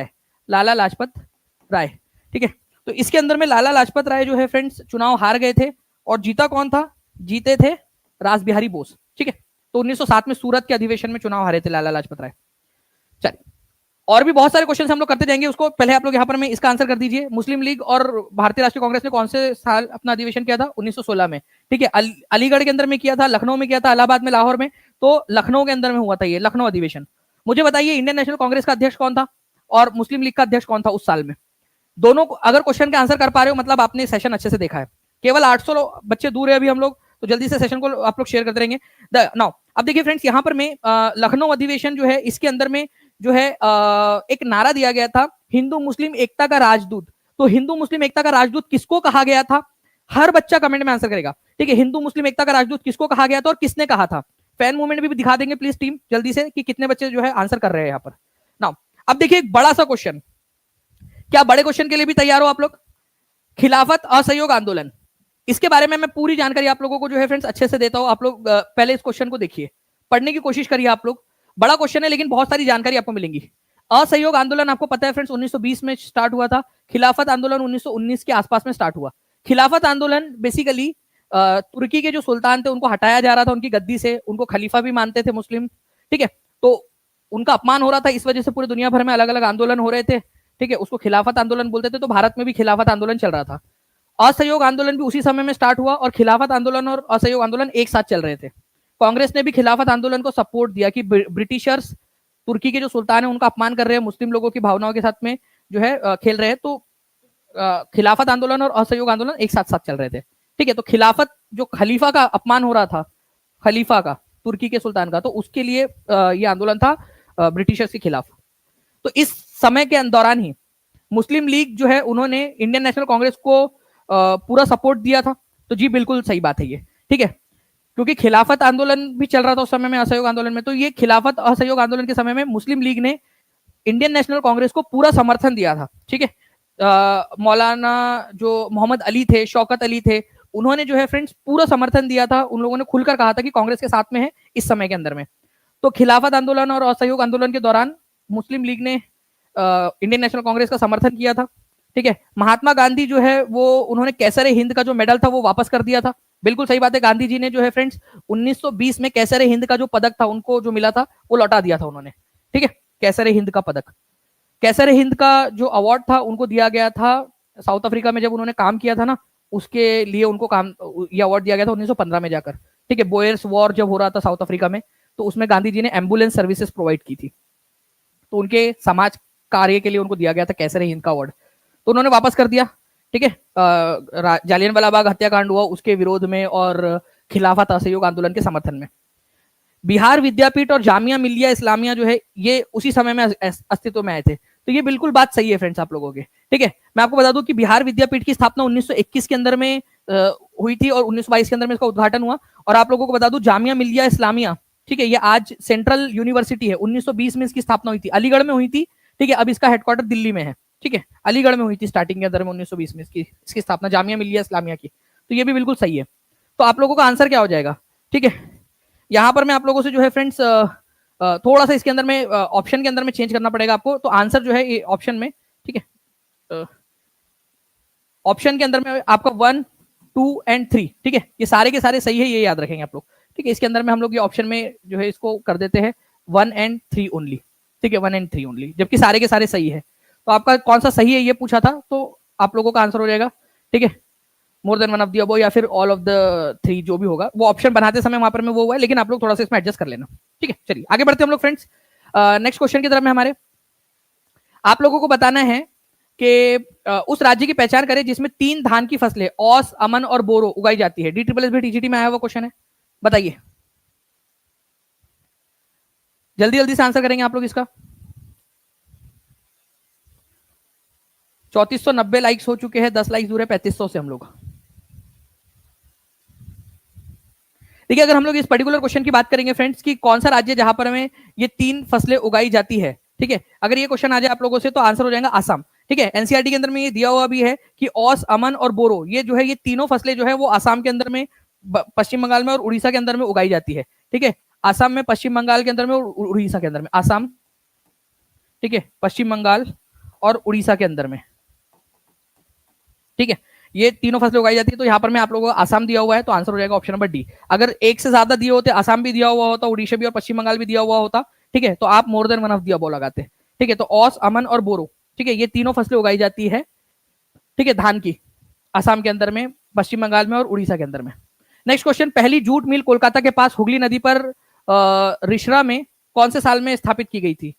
राय। ठीक है, तो इसके अंदर में लाला लाजपत राय जो है फ्रेंड्स चुनाव हार गए थे, और जीता कौन था? जीते थे रास बिहारी बोस। ठीक है, तो 1907 में सूरत के अधिवेशन में चुनाव हारे थे लाला लाजपत राय। चलिए, और भी बहुत सारे क्वेश्चन हम लोग करते जाएंगे, उसको पहले आप लोग यहाँ पर में इसका आंसर कर दीजिए। मुस्लिम लीग और भारतीय राष्ट्रीय कांग्रेस ने कौन से साल अपना अधिवेशन किया था? 1916 में। ठीक है, अलीगढ़ के अंदर में किया था, लखनऊ में किया था, इलाहाबाद में, लाहौर में। तो लखनऊ के अंदर में हुआ था ये लखनऊ अधिवेशन। मुझे बताइए इंडियन नेशनल कांग्रेस का अध्यक्ष कौन था और मुस्लिम लीग का अध्यक्ष कौन था उस साल में? दोनों अगर क्वेश्चन का आंसर कर पा रहे हो मतलब आपने सेशन अच्छे से देखा है। केवल 800 बच्चे दूर है अभी हम लोग, तो जल्दी से सेशन को आप लोग शेयर करते रहेंगे। नाउ अब देखिए फ्रेंड्स, यहाँ पर में लखनऊ अधिवेशन जो है इसके अंदर में जो है एक नारा दिया गया था, हिंदू मुस्लिम एकता का राजदूत। तो हिंदू मुस्लिम एकता का राजदूत किसको कहा गया था? हर बच्चा कमेंट में आंसर करेगा। ठीक है, हिंदू मुस्लिम एकता का राजदूत किसको कहा गया था और किसने कहा था? फैन मूवमेंट भी दिखा देंगे प्लीज टीम जल्दी से कि कितने बच्चे जो है आंसर कर रहे हैं यहाँ पर। नाउ अब देखिए एक बड़ा सा क्वेश्चन, क्या बड़े क्वेश्चन के लिए भी तैयार हो आप लोग? खिलाफत असहयोग आंदोलन, इसके बारे में मैं पूरी जानकारी आप लोगों को जो है फ्रेंड्स अच्छे से देता हूं। आप लोग पहले इस क्वेश्चन को देखिए, पढ़ने की कोशिश करिए आप लोग। बड़ा क्वेश्चन है लेकिन बहुत सारी जानकारी आपको मिलेंगी। असहयोग आंदोलन आपको पता है फ्रेंड्स 1920 में स्टार्ट हुआ था। खिलाफत आंदोलन 1919 के आसपास में स्टार्ट हुआ। खिलाफत आंदोलन बेसिकली तुर्की के जो सुल्तान थे उनको हटाया जा रहा था उनकी गद्दी से, उनको खलीफा भी मानते थे मुस्लिम। ठीक है, तो उनका अपमान हो रहा था, इस वजह से पूरी दुनिया भर में अलग अलग आंदोलन हो रहे थे, ठीक है, उसको खिलाफत आंदोलन बोलते थे। तो भारत में भी खिलाफत आंदोलन चल रहा था। असहयोग आंदोलन भी उसी समय में स्टार्ट हुआ और खिलाफत आंदोलन और असहयोग आंदोलन एक साथ चल रहे थे। कांग्रेस ने भी खिलाफत आंदोलन को सपोर्ट दिया कि ब्रिटिशर्स तुर्की के जो सुल्तान है उनका अपमान कर रहे हैं, मुस्लिम लोगों की भावनाओं के साथ में जो है खेल रहे हैं। तो खिलाफत आंदोलन और असहयोग आंदोलन एक साथ साथ चल रहे थे, ठीक है। तो खिलाफत जो खलीफा का अपमान हो रहा था, खलीफा का, तुर्की के सुल्तान का, तो उसके लिए ये आंदोलन था ब्रिटिशर्स के खिलाफ। तो इस समय के दौरान ही मुस्लिम लीग जो है उन्होंने इंडियन नेशनल कांग्रेस को पूरा सपोर्ट दिया था। तो जी बिल्कुल सही बात है ये, ठीक है, क्योंकि खिलाफत आंदोलन भी चल रहा था उस समय में, असहयोग आंदोलन में। तो ये खिलाफत असहयोग आंदोलन के समय में मुस्लिम लीग ने इंडियन नेशनल कांग्रेस को पूरा समर्थन दिया था, ठीक है। मौलाना जो मोहम्मद अली थे, शौकत अली थे, उन्होंने जो है फ्रेंड्स पूरा समर्थन दिया था। उन लोगों ने खुलकर कहा था कि कांग्रेस के साथ में है इस समय के अंदर में। तो खिलाफत आंदोलन और असहयोग आंदोलन के दौरान मुस्लिम लीग ने इंडियन नेशनल कांग्रेस का समर्थन किया था, ठीक है। महात्मा गांधी जो है वो उन्होंने कैसरे हिंद का जो मेडल था वो वापस कर दिया था। बिल्कुल सही बात है, गांधी जी ने जो है फ्रेंड्स 1920 में कैसरे हिंद का जो पदक था उनको जो मिला था वो लौटा दिया था उन्होंने, ठीक है। कैसरे हिंद का पदक, कैसरे हिंद का जो अवार्ड था उनको दिया गया था साउथ अफ्रीका में, जब उन्होंने काम किया था ना, उसके लिए उनको काम ये अवार्ड दिया गया था 1915 में जाकर, ठीक है। बोयर्स वॉर जब हो रहा था साउथ अफ्रीका में, तो उसमें गांधी जी ने एम्बुलेंस सर्विसेज प्रोवाइड की थी, तो उनके समाज कार्य के लिए उनको दिया गया था कैसरे हिंद का अवार्ड। तो उन्होंने वापस कर दिया, ठीक है। जालियनवाला बाग हत्याकांड हुआ उसके विरोध में और खिलाफत असहयोग आंदोलन के समर्थन में। बिहार विद्यापीठ और जामिया मिलिया इस्लामिया जो है ये उसी समय में अस्तित्व में आए थे। तो ये बिल्कुल बात सही है फ्रेंड्स आप लोगों के, ठीक है। मैं आपको बता दूं कि बिहार विद्यापीठ की स्थापना 1921 के अंदर में हुई थी और 1922 के अंदर में इसका उद्घाटन हुआ। और आप लोगों को बता दूं जामिया मिलिया इस्लामिया, ठीक है, ये आज सेंट्रल यूनिवर्सिटी है। 1920 में इसकी स्थापना हुई थी, अलीगढ़ में हुई थी, ठीक है। अब इसका हेडक्वार्टर दिल्ली में है, ठीक है। अलीगढ़ में हुई थी स्टार्टिंग के अंदर में 1920 में इसकी स्थापना जामिया मिलिया इस्लामिया की। तो ये भी बिल्कुल सही है। तो आप लोगों का आंसर क्या हो जाएगा, ठीक है। यहाँ पर मैं आप लोगों से जो है फ्रेंड्स थोड़ा सा इसके अंदर में ऑप्शन के अंदर में चेंज करना पड़ेगा आपको। तो आंसर जो है ये ऑप्शन में, ठीक है, ऑप्शन के अंदर में आपका 1, 2 एंड 3, ठीक है, ये सारे के सारे सही है, ये याद रखेंगे आप लोग, ठीक है। इसके अंदर में हम लोग ये ऑप्शन में जो है इसको कर देते हैं 1 एंड 3 ओनली, ठीक है, 1 एंड 3 ओनली, जबकि सारे के सारे सही है। तो आपका कौन सा सही है ये पूछा था, तो आप लोगों का आंसर हो जाएगा, ठीक है, मोर than one of the above या फिर ऑल ऑफ द 3, जो भी होगा। वो ऑप्शन बनाते समय वहां पर में वो हुआ है, लेकिन आप लोग थोड़ा सा इसमें एडजस्ट कर लेना, ठीक है। चलिए आगे बढ़ते हैं हम लोग फ्रेंड्स नेक्स्ट क्वेश्चन की तरफ में। हमारे आप लोगों को बताना है कि उस राज्य की पहचान करें जिसमें 3 धान की फसलें औस, अमन और बोरो उगाई जाती है। DSSB TGT में आया हुआ क्वेश्चन है, बताइए जल्दी जल्दी से आंसर करेंगे आप लोग इसका। 3490 लाइक्स हो चुके हैं, 10 लाइक्स दूर है 3500 से हम लोग। देखिए अगर हम लोग इस पर्टिकुलर क्वेश्चन की बात करेंगे फ्रेंड्स कि कौन सा राज्य जहां पर हमें ये 3 फसलें उगाई जाती है, ठीक है, अगर ये क्वेश्चन आ जाए आप लोगों से तो आंसर हो जाएगा आसाम, ठीक है। एनसीईआरटी के अंदर में ये दिया हुआ भी है कि औस, अमन और बोरो ये जो है ये तीनों फसलें जो है वो आसाम के अंदर में, पश्चिम बंगाल में और उड़ीसा के अंदर में उगाई जाती है, ठीक है। आसाम में, पश्चिम बंगाल के अंदर में और उड़ीसा के अंदर में, आसाम, ठीक है, पश्चिम बंगाल और उड़ीसा के अंदर में, ठीक है, ये तीनों फसलें उगाई जाती है। तो यहाँ पर मैं आप लोगों को आसाम दिया हुआ है, तो आंसर हो जाएगा ऑप्शन नंबर डी। अगर एक से ज्यादा दिए होते, आसाम भी दिया हुआ होता, उड़ीसा भी और पश्चिम बंगाल भी दिया हुआ होता, ठीक है, तो आप मोर than one of the above लगाते, ठीक है। तो औस, अमन और बोरो, ठीक है, ये तीनों फसलें उगाई जाती है, ठीक है, धान की, आसाम के अंदर में, पश्चिम बंगाल में और उड़ीसा के अंदर में। नेक्स्ट क्वेश्चन, पहली जूट मिल कोलकाता के पास हुगली नदी पर रिश्रा में कौन से साल में स्थापित की गई थी।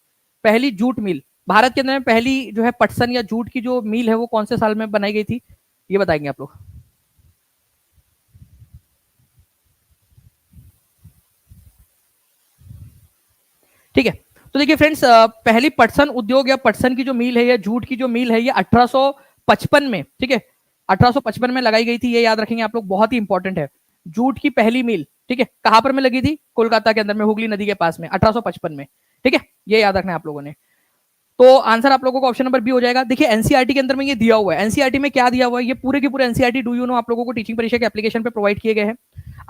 पहली जूट मिल भारत के अंदर में पहली जो है पटसन या जूट की जो मिल है वो कौन से साल में बनाई गई थी, ये बताएंगे आप लोग। ठीक है, तो देखिए फ्रेंड्स पहली पटसन उद्योग या पटसन की जो मिल है या जूट की जो मिल है ये 1855 में, ठीक है, 1855 में लगाई गई थी, ये याद रखेंगे आप लोग, बहुत ही इंपॉर्टेंट है। जूट की पहली मिल, ठीक है, कहां पर में लगी थी, कोलकाता के अंदर में, हुगली नदी के पास में, 1855 में, ठीक है, ये याद रखना है आप लोगों ने। तो आंसर आप लोगों को ऑप्शन नंबर बी हो जाएगा। देखिए एनसीईआरटी के अंदर में ये दिया हुआ है, एनसीईआरटी में क्या दिया हुआ है, ये पूरे के पूरे एनसीईआरटी डू यू नो आप लोगों को टीचिंग परीक्षा के एप्लीकेशन पे प्रोवाइड किए गए हैं।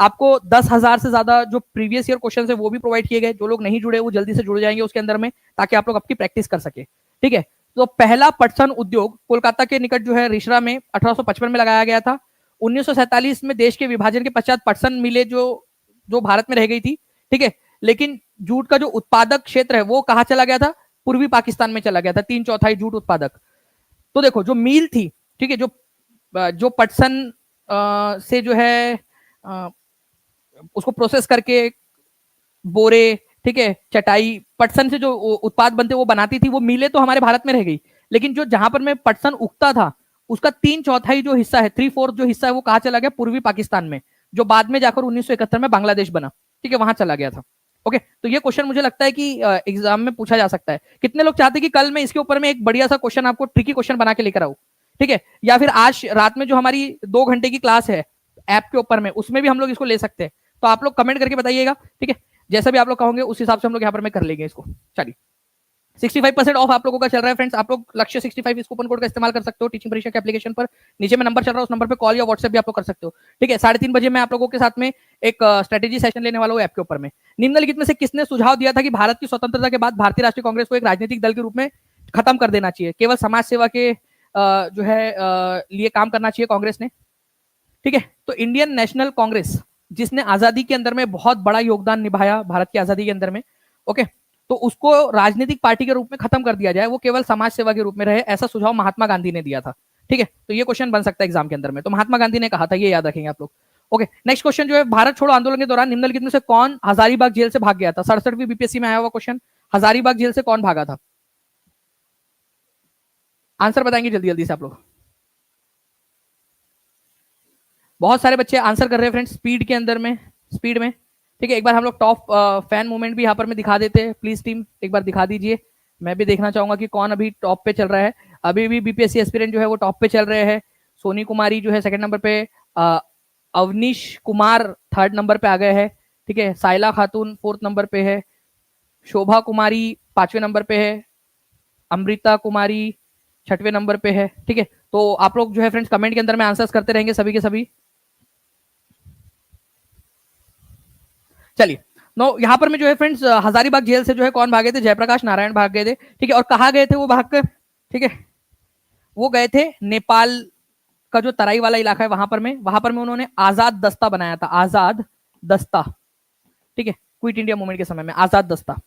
आपको 10,000 से ज्यादा जो प्रीवियस ईयर क्वेश्चन है वो भी प्रोवाइड किए गए। जो लोग नहीं जुड़े वो जल्दी से जुड़ जाएंगे उसके अंदर में, ताकि आप लोग अपनी प्रैक्टिस कर सके, ठीक है। तो पहला पटसन उद्योग कोलकाता के निकट जो है रिश्रा में 1855 में लगाया गया था। 1947 में देश के विभाजन के पश्चात पटसन मिले जो भारत में रह गई थी, ठीक है, लेकिन जूट का जो उत्पादक क्षेत्र है वो कहाँ चला गया था? पूर्वी पाकिस्तान में चला गया था, 3/4 जूट उत्पादक। तो देखो जो मील थी, ठीक है, जो पटसन से जो है उसको प्रोसेस करके बोरे, ठीक है, चटाई, पटसन से जो उत्पाद बनते वो बनाती थी, वो मिलें तो हमारे भारत में रह गई, लेकिन जो जहां पर में पटसन उगता था उसका 3/4 जो हिस्सा है, 3/4 जो हिस्सा है वो कहाँ चला गया? पूर्वी पाकिस्तान में, जो बाद में जाकर 1971 में बांग्लादेश बना, ठीक है, वहां चला गया था। ओके, तो ये क्वेश्चन मुझे लगता है कि एग्जाम में पूछा जा सकता है। कितने लोग चाहते हैं कि कल मैं इसके ऊपर में एक बढ़िया सा क्वेश्चन आपको ट्रिकी क्वेश्चन बना के लेकर आऊं, ठीक है, या फिर आज रात में जो हमारी 2 घंटे की क्लास है ऐप के ऊपर में, उसमें भी हम लोग इसको ले सकते हैं। तो आप लोग कमेंट करके बताइएगा, ठीक है, जैसा भी आप लोग कहोगे उस हिसाब से हम लोग यहाँ पर में कर लेंगे इसको। चलिए, 65% ऑफ आप लोगों का चल रहा है फ्रेंड्स। आप लोग लक्ष्य 65 इस कूपन कोड का इस्तेमाल कर सकते हो टीचिंग परीक्षा के एप्लीकेशन पर। नीचे में नंबर चल रहा है, उस नंबर पे कॉल या व्हाट्सएप भी आप लोग कर सकते हो, ठीक है। 3:30 बजे मैं आप लोगों के साथ में एक स्ट्रेटेजी सेशन लेने वाला हूँ ऐप के ऊपर में। निम्नलिखित में से किसने सुझाव दिया था कि भारत की स्वतंत्रता के बाद भारतीय राष्ट्रीय कांग्रेस को एक राजनीतिक दल के रूप में खत्म कर देना चाहिए, केवल समाज सेवा के जो है लिए काम करना चाहिए कांग्रेस ने, ठीक है। तो इंडियन नेशनल कांग्रेस, जिसने आजादी के अंदर में बहुत बड़ा योगदान निभाया भारत की आजादी के अंदर में, ओके, तो उसको राजनीतिक पार्टी के रूप में खत्म कर दिया जाए, वो केवल समाज सेवा के रूप में रहे, ऐसा सुझाव महात्मा गांधी ने दिया था, ठीक है। तो ये क्वेश्चन बन सकता है एग्जाम के अंदर में, तो महात्मा गांधी ने कहा था, ये याद रखेंगे आप लोग। ओके, नेक्स्ट क्वेश्चन जो है, भारत छोड़ो आंदोलन के दौरान निम्नलिखित में से कौन हजारीबाग जेल से भाग गया था? 67वीं बीपीएससी में आया हुआ क्वेश्चन, हजारीबाग जेल से कौन भागा था? आंसर बताएंगे जल्दी जल्दी से आप लोग। बहुत सारे बच्चे आंसर कर रहे हैं फ्रेंड्स, स्पीड के अंदर में, स्पीड में, ठीक है। एक बार हम लोग टॉप फैन मूवमेंट भी यहाँ पर में दिखा देते हैं, प्लीज टीम एक बार दिखा दीजिए। मैं भी देखना चाहूंगा कि कौन अभी टॉप पे चल रहा है। अभी भी बीपीएससी एस्पिरेंट जो है वो टॉप पे चल रहे हैं। सोनी कुमारी जो है सेकंड नंबर पे, अवनीश कुमार थर्ड नंबर पे आ गए हैं, ठीक है। साइला खातून फोर्थ नंबर पे है, शोभा कुमारी 5वें नंबर पे है, अमृता कुमारी 6वें नंबर पे है, ठीक है। तो आप लोग जो है फ्रेंड्स कमेंट के अंदर में आंसर्स करते रहेंगे सभी के सभी। चलिए, नो यहाँ पर में जो है फ्रेंड्स हजारीबाग जेल से जो है कौन भागे थे? जयप्रकाश नारायण भाग गए थे, ठीक है। और कहाँ गए थे वो भागकर? ठीक है, वो गए थे नेपाल का जो तराई वाला इलाका है वहां पर में उन्होंने आजाद दस्ता बनाया था, आजाद दस्ता, ठीक है। क्विट इंडिया मूवमेंट के समय में आजाद दस्ता,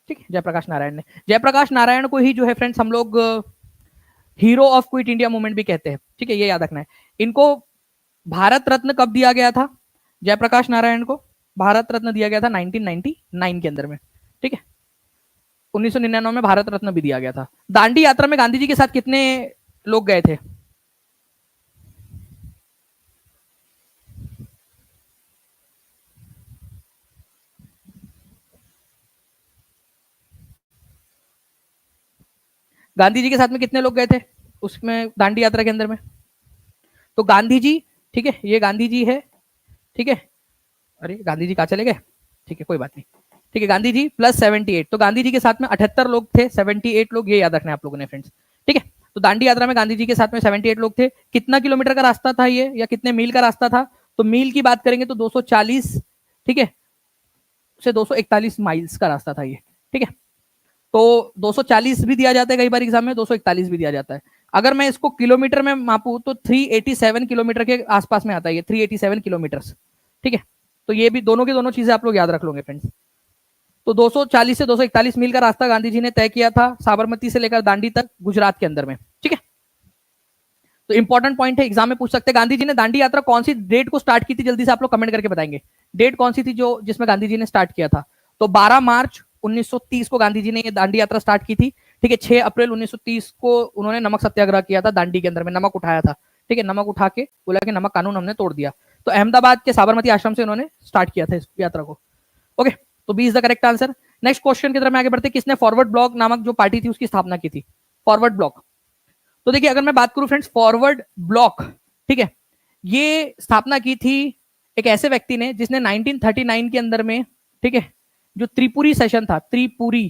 ठीक है, जयप्रकाश नारायण ने। जयप्रकाश नारायण को ही जो है फ्रेंड्स हम लोग hero of quit India movement भी कहते हैं, ठीक है, ये याद रखना है। इनको भारत रत्न कब दिया गया था? जयप्रकाश नारायण को भारत रत्न दिया गया था 1999 के अंदर में, ठीक है। 1999 में भारत रत्न भी दिया गया था। दांडी यात्रा में गांधी जी के साथ कितने लोग गए थे? गांधी जी के साथ में कितने लोग गए थे उसमें दांडी यात्रा के अंदर में? तो गांधी जी, ठीक है, ये गांधी जी है, ठीक है। अरे गांधी जी कहाँ चले गए? ठीक है, कोई बात नहीं, ठीक है। गांधी जी प्लस 78, तो गांधी जी के साथ में 78 लोग थे, 78 लोग, ये याद रखना है आप लोगों ने फ्रेंड्स, ठीक है। तो दांडी यात्रा में गांधी जी के साथ में 78 लोग थे। कितना किलोमीटर का रास्ता था ये, या कितने मील का रास्ता था? तो मील की बात करेंगे तो 240, ठीक है, से 241 माइल्स का रास्ता था ये, ठीक है। तो 240 भी दिया जाता है कई बार एग्जाम में, 241 भी दिया जाता है। अगर मैं इसको किलोमीटर में मापूं तो 387 किलोमीटर के आसपास में आता है ये, 387 किलोमीटर, ठीक है। तो ये भी दोनों की दोनों चीजें आप लोग याद रख लोगे फ्रेंड्स। तो 240 से 241 मील का रास्ता गांधी जी ने तय किया था, साबरमती से लेकर दांडी तक, गुजरात के अंदर में, ठीक है। तो इंपॉर्टेंट पॉइंट है, एग्जाम में पूछ सकते हैं। गांधी जी ने दांडी यात्रा कौन सी डेट को स्टार्ट की थी? जल्दी से आप लोग कमेंट करके बताएंगे, डेट कौन सी थी जो जिसमें गांधी जी ने स्टार्ट किया था? तो 12 मार्च 1930 को गांधी जी ने ये दांडी यात्रा स्टार्ट की थी, ठीक है। 6 अप्रैल 1930 को उन्होंने नमक सत्याग्रह किया था, दांडी के अंदर में नमक उठाया था, ठीक है। नमक उठा के बोला कि नमक कानून हमने तोड़ दिया। तो अहमदाबाद के साबरमती आश्रम से उन्होंने स्टार्ट किया था इस यात्रा को, ओके। तो B is the correct answer. Next question की तरफ में आगे बढ़ते, किसने फॉरवर्ड ब्लॉक नामक जो पार्टी थी उसकी स्थापना की थी? फॉरवर्ड ब्लॉक, तो देखिए अगर मैं बात करूं फ्रेंड्स, फॉरवर्ड ब्लॉक, ठीक है, ये स्थापना की थी एक ऐसे व्यक्ति ने जिसने 1939 के अंदर में, ठीक है, जो त्रिपुरी सेशन था, त्रिपुरी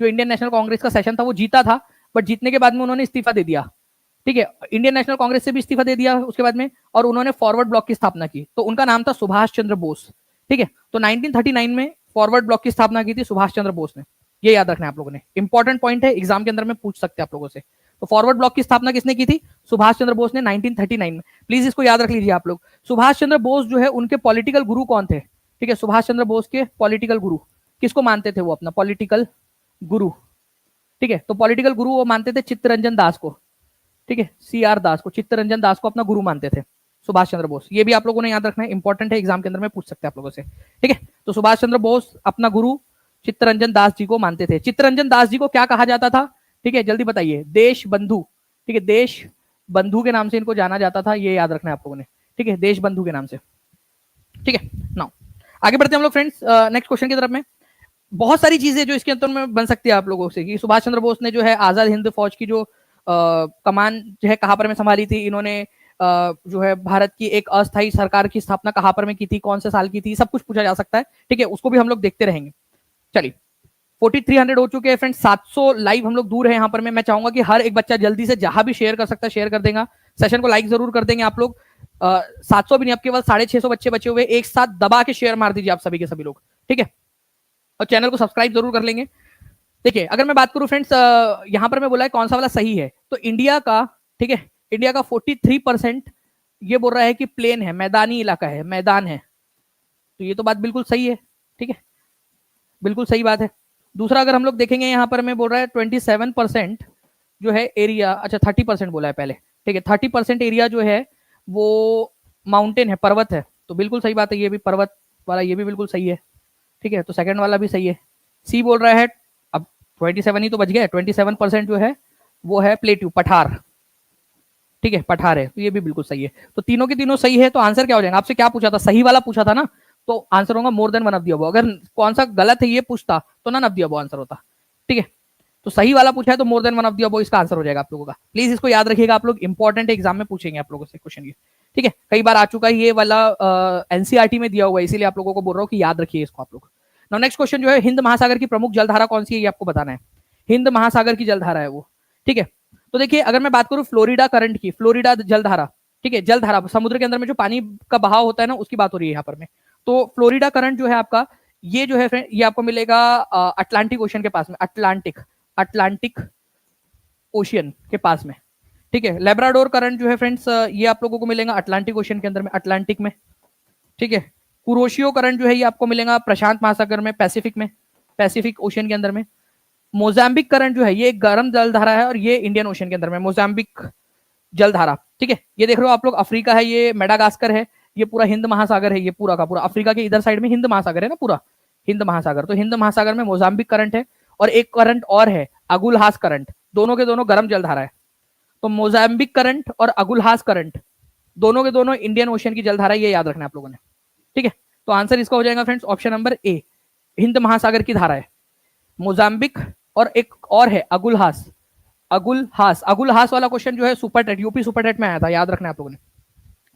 जो इंडियन नेशनल कांग्रेस का सेशन था वो जीता था, बट जीतने के बाद में उन्होंने इस्तीफा दे दिया, ठीक है। इंडियन नेशनल कांग्रेस से भी इस्तीफा दे दिया उसके बाद में, और उन्होंने फॉरवर्ड ब्लॉक की स्थापना की। तो उनका नाम था सुभाष चंद्र बोस, ठीक है। तो 1939 में फॉरवर्ड ब्लॉक की स्थापना की थी सुभाष चंद्र बोस ने, ये याद रखना है आप लोगों ने, इंपॉर्टेंट पॉइंट है, एग्जाम के अंदर में पूछ सकते हैं आप लोगों से। तो फॉरवर्ड ब्लॉक की स्थापना किसने की थी? सुभाष चंद्र बोस ने 1939 में। प्लीज इसको याद रख लीजिए आप लोग। सुभाष चंद्र बोस जो है उनके पॉलिटिकल गुरु कौन थे? ठीक है, सुभाष चंद्र बोस के पॉलिटिकल गुरु, किसको मानते थे वो अपना पॉलिटिकल गुरु, ठीक है। तो पॉलिटिकल गुरु वो मानते थे चित्तरंजन दास को, ठीक है, CR दास को, चित्तरंजन दास को अपना गुरु मानते थे, सुभाष चंद्र बोस। ये भी आप लोगों ने याद रखना है, इंपॉर्टेंट है, एग्जाम के अंदर में पूछ सकते हैं आप लोगों से, ठीक है। तो सुभाष चंद्र बोस अपना गुरु चित्तरंजन दास जी को मानते थे। चित्तरंजन दास जी को क्या कहा जाता था, ठीक है, जल्दी बताइए, देश बंधु, ठीक है, देश बंधु के नाम से इनको जाना जाता था, ये याद रखना है आप लोगों ने, ठीक है, देश बंधु के नाम से, ठीक है। नाउ आगे बढ़ते हैं हम लोग फ्रेंड्स नेक्स्ट क्वेश्चन की तरफ में। बहुत सारी चीजें जो इसके अंदर में बन सकती है आप लोगों से, कि सुभाष चंद्र बोस ने जो है आजाद हिंद फौज की जो कमान जो है कहां पर में संभाली थी, इन्होंने जो है भारत की एक अस्थायी सरकार की स्थापना कहां पर में की थी, कौन से साल की थी, सब कुछ पूछा जा सकता है, ठीक है, उसको भी हम लोग देखते रहेंगे। चलिए 4300 हो चुके हैं फ्रेंड्स, 700 लाइव हम लोग दूर है यहाँ पर में। मैं चाहूंगा कि हर एक बच्चा जल्दी से जहां भी शेयर कर सकता है शेयर कर देगा, सेशन को लाइक जरूर कर देंगे आप लोग। 700 भी नहीं, अब केवल 650 बच्चे बचे हुए, एक साथ दबा के शेयर मार दीजिए आप सभी के सभी लोग, ठीक है, और चैनल को सब्सक्राइब जरूर कर लेंगे। देखिए अगर मैं बात करूं फ्रेंड्स, यहां पर मैं बोला है कौन सा वाला सही है, तो इंडिया का, ठीक है, इंडिया का 43% ये बोल रहा है कि प्लेन है, मैदानी इलाका है, मैदान है, तो ये तो बात बिल्कुल सही है, ठीक है, बिल्कुल सही बात है। दूसरा अगर हम लोग देखेंगे यहाँ पर मैं बोल रहा है 27% जो है एरिया, अच्छा 30% बोला है पहले, ठीक है, 30% एरिया जो है वो माउंटेन है, पर्वत है, तो बिल्कुल सही बात है, ये भी पर्वत वाला ये भी बिल्कुल सही है, ठीक है, तो सेकंड वाला भी सही है। सी बोल रहा है, अब 27 ही तो बच गया, 27% जो है वो है प्लेट्यू, पठार, ठीक है, पठार है, तो ये भी बिल्कुल सही है। तो तीनों के तीनों सही है, तो आंसर क्या हो जाएगा, आपसे क्या पूछा था, सही वाला पूछा था ना, तो आंसर होगा more than one of the above. अगर कौन सा गलत है ये पूछता तो none of the above answer होता, ठीक है। तो सही वाला पूछा है तो more than one of the above इसका आंसर हो जाएगा आप लोगों का। प्लीज इसको याद रखिएगा आप लोग, इंपॉर्टेंट एग्जाम में पूछेंगे आप लोगों से क्वेश्चन ये, ठीक है, कई बार आ चुका है ये वाला, एनसीईआरटी में दिया हुआ है, इसीलिए आप लोगों को बोल रहा हूँ कि याद रखिए इसको आप लोग। नाउ नेक्स्ट क्वेश्चन जो है, हिंद महासागर की प्रमुख जलधारा कौन सी है, ये आपको बताना है, हिंद महासागर की जलधारा है वो, ठीक है। तो देखिए अगर मैं बात करूं फ्लोरिडा करंट की, फ्लोरिडा जलधारा, ठीक है, जलधारा समुद्र के अंदर में जो पानी का बहाव होता है ना, उसकी बात हो रही है यहाँ पर में। तो फ्लोरिडा करंट जो है आपका, ये जो है फ्रेंड, ये आपको मिलेगा अटलांटिक ओशन के पास में, अटलांटिक ओशियन के पास में, ठीक है। लेब्राडोर करंट जो है फ्रेंड्स, ये आप लोगों को मिलेगा अटलांटिक ओशन के अंदर में, अटलांटिक में, ठीक है। कुरोशियो करंट जो है ये आपको मिलेगा प्रशांत महासागर में, पैसिफिक में, पैसिफिक ओशन के अंदर में। मोजाम्बिक करंट जो है ये एक गर्म जलधारा है और ये इंडियन ओशन के अंदर में, मोजाम्बिक जलधारा, ठीक है। ये देख रहे हो आप लोग, अफ्रीका है, ये मेडागास्कर है, ये पूरा हिंद महासागर है, ये पूरा का पूरा अफ्रीका के इधर साइड में हिंद महासागर है ना, पूरा हिंद महासागर। तो हिंद महासागर में मोजाम्बिक करंट है, और एक करंट और है अगुलहास करंट, दोनों के दोनों गर्म जलधारा है। तो मोजाम्बिक करंट और अगुलहास करंट दोनों के दोनों इंडियन ओशन की जलधारा, ये याद रखना है आप लोगों ने, ठीक है। तो आंसर इसका हो जाएगा friends option number A, Hind महासागर की धारा है मोजाम्बिक, और एक और है अगुलहास, अगुलहास वाला क्वेश्चन जो है super TET, UP super TET में आया था, याद रखना है आप लोगों ने।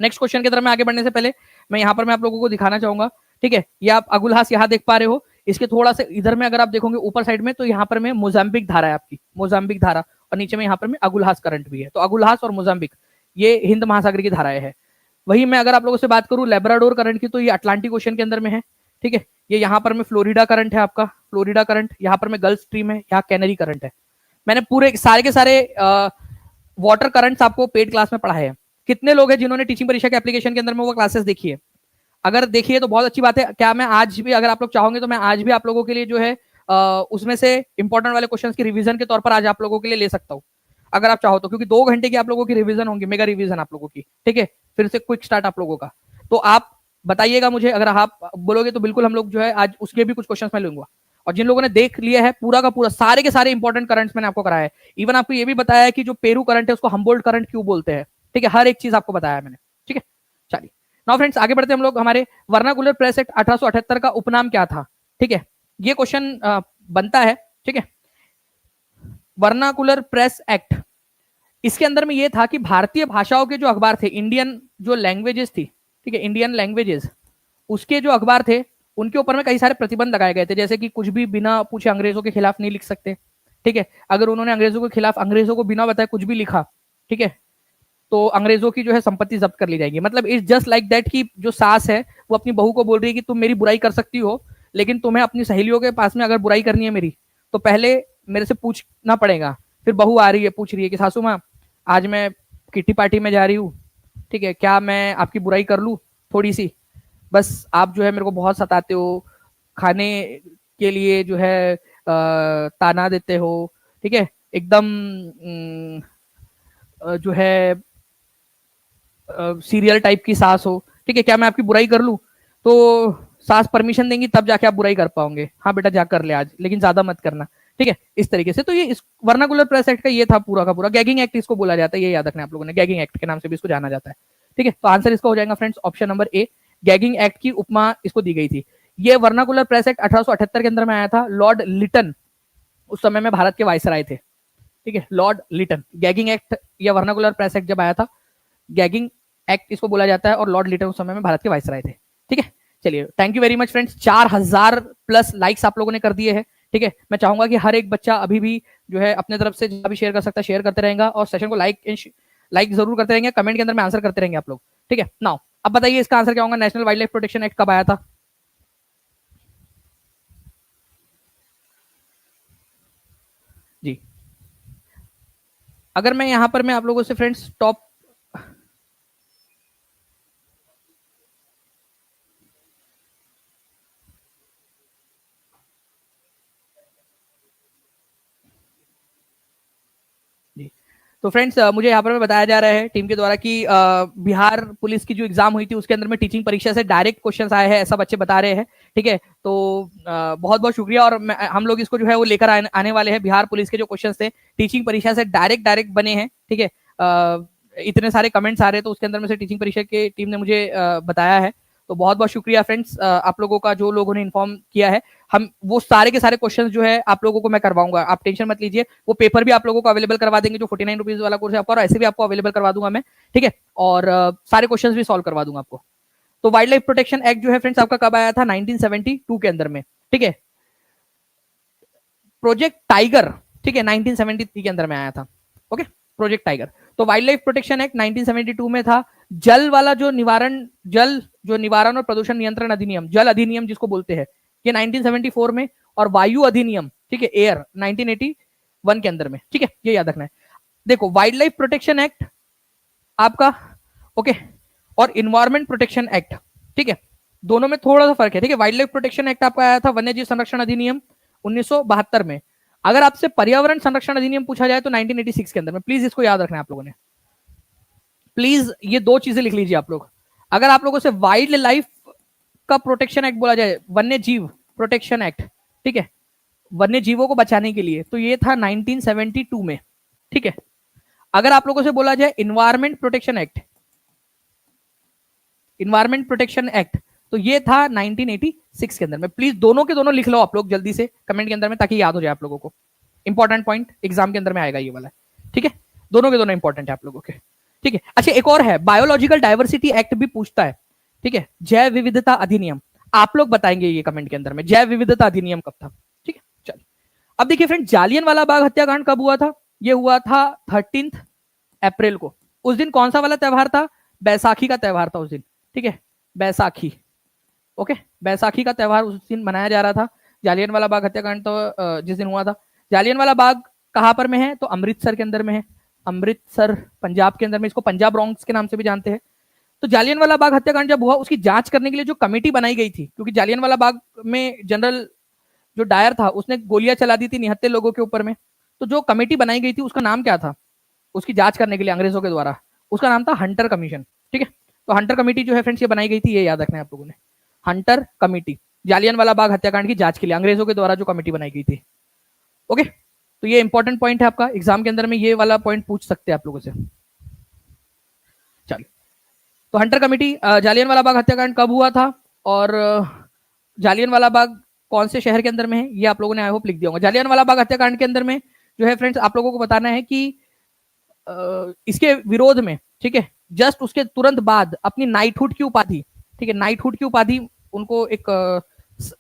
नेक्स्ट क्वेश्चन की तरफ में आगे बढ़ने से पहले मैं यहाँ पर मैं आप लोगों को दिखाना चाहूंगा, ठीक है, ये आप अगुलहास यहाँ देख पा रहे हो, इसके थोड़ा सा इधर में अगर आप देखोगे ऊपर साइड में, तो यहाँ पर में मोजाम्बिक धारा है आपकी, मोजाम्बिक धारा, और नीचे में यहाँ पर में अगुलहास करंट भी है। तो अगुलहास और मोजाम्बिक ये हिंद महासागर की धाराएं है। वही मैं अगर आप लोगों से बात करूं लेब्राडोर करंट की, तो ये अटलांटिक ओशन के अंदर में है, ठीक है। ये यहाँ पर में फ्लोरिडा करंट है आपका, फ्लोरिडा करंट, यहाँ पर में गल्फ स्ट्रीम है, यहाँ कैनरी करंट है। मैंने पूरे सारे के सारे वाटर करंट्स आपको पेड क्लास में पढ़ाए हैं। कितने लोग हैं जिन्होंने टीचिंग परीक्षा के एप्लीकेशन के अंदर में वो क्लासेस देखी है? अगर देखिए तो बहुत अच्छी बात है। क्या मैं आज भी, अगर आप लोग चाहोगे तो मैं आज भी आप लोगों के लिए जो है उसमें से इंपॉर्टेंट वाले क्वेश्चंस की रिवीजन के तौर पर आज आप लोगों के लिए ले सकता हूँ, अगर आप चाहो तो, क्योंकि 2 घंटे की आप लोगों की रिवीजन होंगी, मेगा रिवीजन आप लोगों की, ठीक है, फिर से क्विक स्टार्ट आप लोगों का। तो आप बताइएगा मुझे, अगर आप बोलोगे तो बिल्कुल हम लोग जो है आज उसके भी कुछ क्वेश्चन मैं लूंगा। और जिन लोगों ने देख लिया है पूरा का पूरा, सारे के सारे इंपॉर्टेंट करंट्स मैंने आपको कराया है। इवन आपको ये भी बताया है कि जो पेरू करंट है उसको हम्बोल्ट करंट क्यों बोलते हैं, ठीक है, हर एक चीज आपको बताया है मैंने, ठीक है। चलिए नाउ फ्रेंड्स आगे बढ़ते हैं हम लोग। हमारे वर्नाकुलर प्रेस एक्ट 1878 का उपनाम क्या था, ठीक है, ये क्वेश्चन बनता है, ठीक है। वर्नाकुलर प्रेस एक्ट, इसके अंदर में ये था कि भारतीय भाषाओं के जो अखबार थे, इंडियन जो लैंग्वेजेस थी, ठीक है, इंडियन लैंग्वेजेस, उसके जो अखबार थे उनके ऊपर में कई सारे प्रतिबंध लगाए गए थे, जैसे कि कुछ भी बिना पूछे अंग्रेजों के खिलाफ नहीं लिख सकते, ठीक है। अगर उन्होंने अंग्रेजों के खिलाफ, अंग्रेजों को बिना बताए कुछ भी लिखा, ठीक है, तो अंग्रेजों की जो है संपत्ति जब्त कर ली जाएगी। मतलब इट्स जस्ट लाइक दैट कि जो सास है वो अपनी बहू को बोल रही है कि तुम मेरी बुराई कर सकती हो, लेकिन तुम्हें अपनी सहेलियों के पास में अगर बुराई करनी है मेरी, तो पहले मेरे से पूछना पड़ेगा। फिर बहू आ रही है, पूछ रही है कि सासू माँ आज मैं किटी पार्टी में जा रही हूँ, ठीक है, क्या मैं आपकी बुराई कर लूँ थोड़ी सी, बस आप जो है मेरे को बहुत सताते हो, खाने के लिए जो है ताना देते हो, ठीक है, एकदम जो है सीरियल टाइप की सास हो, ठीक है, क्या मैं आपकी बुराई कर लूं? तो सास परमिशन देंगी तब जाके आप बुराई कर पाओगे। हाँ बेटा जा कर ले आज, लेकिन ज्यादा मत करना, ठीक है, इस तरीके से। तो ये इस वर्नाकुलर प्रेस एक्ट का ये था पूरा का पूरा। गैगिंग एक्ट इसको बोला जाता है, ये याद रखना आप लोगों ने, गैगिंग एक्ट के नाम से भी इसको जाना जाता है, ठीक है। तो आंसर इसका हो जाएगा friends option number A, gagging act की उपमा इसको दी गई थी। ये वर्नाकुलर प्रेस एक्ट 1878 के अंदर में आया था। लॉर्ड लिटन उस समय में भारत के वायसराय थे, ठीक है, लॉर्ड लिटन। गैगिंग एक्ट या वर्नाकुलर प्रेस एक्ट जब आया था, गैगिंग एक्ट इसको बोला जाता है, और लॉर्ड लिटन उस समय में भारत के वायसराय थे, ठीक है। चलिए thank you very much friends, 4000 plus likes आप लोगों ने कर दिए हैं, ठीक है। मैं चाहूंगा कि हर एक बच्चा अभी भी जो है अपने तरफ से जब भी शेयर कर सकता है शेयर करते रहेगा, और सेशन को लाइक जरूर करते रहेंगे, कमेंट के अंदर में आंसर करते रहेंगे आप लोग, ठीक है। नाउ अब बताइए इसका आंसर क्या होगा। National wild life protection act कब आया था? जी, अगर मैं यहां पर मैं आप लोगों से फ्रेंड्स टॉप, जी, तो फ्रेंड्स मुझे यहाँ पर बताया जा रहा है टीम के द्वारा कि बिहार पुलिस की जो एग्जाम हुई थी उसके अंदर में टीचिंग परीक्षा से डायरेक्ट क्वेश्चंस आए हैं, ऐसा बच्चे बता रहे हैं, ठीक है। तो बहुत बहुत शुक्रिया, और हम लोग इसको जो है वो लेकर आने वाले हैं। बिहार पुलिस के जो क्वेश्चंस थे टीचिंग परीक्षा से डायरेक्ट बने हैं, ठीक है। इतने सारे कमेंट्स आ रहे हैं, तो उसके अंदर में से टीचिंग परीक्षा की टीम ने मुझे बताया है। तो बहुत बहुत शुक्रिया फ्रेंड्स आप लोगों का, जो लोगों ने इन्फॉर्म किया है। हम वो सारे के सारे क्वेश्चन जो है आप लोगों को मैं करवाऊंगा, आप टेंशन मत लीजिए। वो पेपर भी आप लोगों को अवेलेबल करवा देंगे, जो 49 रुपीज वाला कोर्स है आपका, और ऐसे भी आपको अवेलेबल करवा दूंगा मैं, ठीक है। और सारे क्वेश्चन भी सॉल्व करवा दूंगा आपको। तो वाइल्ड लाइफ प्रोटेक्शन एक्ट जो है फ्रेंड्स आपका कब आया था? 1972 के अंदर में, ठीक है। प्रोजेक्ट टाइगर, ठीक है, 1973 के अंदर में आया था, ओके, प्रोजेक्ट टाइगर। तो वाइल्ड लाइफ प्रोटेक्शन एक्ट 1972 में था। जल वाला जो निवारण और प्रदूषण नियंत्रण अधिनियम, जल अधिनियम जिसको बोलते हैं, ये 1974 में। और वायु अधिनियम, ठीक है, एयर, 1981 के अंदर में, ठीक है, ये याद रखना है। देखो वाइल्ड लाइफ प्रोटेक्शन एक्ट आपका, ओके, और इन्वायरमेंट प्रोटेक्शन एक्ट, ठीक है, दोनों में थोड़ा सा फर्क है, ठीक है। वाइल्ड लाइफ प्रोटेक्शन एक्ट आपका आया था वन्य जीव संरक्षण अधिनियम 1972 में। अगर आपसे पर्यावरण संरक्षण अधिनियम पूछा जाए तो 1986 के अंदर में। प्लीज इसको याद रखना है आप लोगों ने, प्लीज ये दो चीजें लिख लीजिए आप लोग। अगर आप लोगों से वाइल्ड लाइफ का प्रोटेक्शन एक्ट बोला जाए, वन्य जीव प्रोटेक्शन एक्ट, ठीक है, वन्य जीवों को बचाने के लिए, तो ये था 1972 में, ठीक है। अगर आप लोगों से बोला जाए environment protection act, environment protection act, तो ये था 1986 के अंदर में। प्लीज दोनों के दोनों लिख लो आप लोग जल्दी से कमेंट के अंदर में, ताकि याद हो जाए आप लोगों को। इंपॉर्टेंट पॉइंट एग्जाम के अंदर में आएगा ये वाला, ठीक है। दोनों के दोनों इंपॉर्टेंट है आप लोगों के, ठीक है। अच्छा एक और है, बायोलॉजिकल डाइवर्सिटी एक्ट भी पूछता है, ठीक है, जैव विविधता अधिनियम। आप लोग बताएंगे ये कमेंट के अंदर में, जैव विविधता अधिनियम कब था, ठीक है। चलिए अब देखिए फ्रेंड, जालियनवाला बाग हत्याकांड कब हुआ था? ये हुआ था 13 अप्रैल को। उस दिन कौन सा वाला त्यौहार था? बैसाखी का त्यौहार था उस दिन, ठीक है, बैसाखी, ओके, बैसाखी का त्यौहार उस दिन मनाया जा रहा था। जालियनवाला बाग हत्याकांड तो जिस दिन हुआ था। जालियनवाला बाग कहां पर में है? तो अमृतसर के अंदर में है, अमृतसर पंजाब के अंदर में, इसको पंजाब रॉन्ग्स के नाम से भी जानते हैं। तो जालियनवाला बाग हत्याकांड जब हुआ, उसकी जांच करने के लिए जो कमेटी बनाई गई थी, क्योंकि जालियनवाला बाग में जनरल जो डायर था उसने गोलियां चला दी थी निहत्थे लोगों के ऊपर में, तो जो कमेटी बनाई गई थी उसका नाम क्या था उसकी जांच करने के लिए अंग्रेजों के द्वारा? उसका नाम था हंटर कमीशन, ठीक है। तो हंटर कमेटी जो है फ्रेंड्स ये बनाई गई थी, ये याद रखना है आप लोगों ने, हंटर कमेटी, जालियनवाला बाग हत्याकांड की जांच के लिए अंग्रेजों के द्वारा जो कमेटी बनाई गई थी, ओके। तो ये इंपॉर्टेंट पॉइंट है आपका, एग्जाम के अंदर में ये वाला पॉइंट पूछ सकते हैं आप लोगों से। चलिए, तो हंटर कमेटी, जालियनवाला बाग हत्याकांड कब हुआ था, और जालियनवाला बाग कौन से शहर के अंदर में है, ये आप लोगों ने आई होप लिख दिया होगा। जालियनवाला बाग हत्याकांड के अंदर में जो है फ्रेंड्स आप लोगों को बताना है कि इसके विरोध में, ठीक है, जस्ट उसके तुरंत बाद अपनी नाइटहुड की उपाधि, ठीक है, नाइटहुड की उपाधि, उनको एक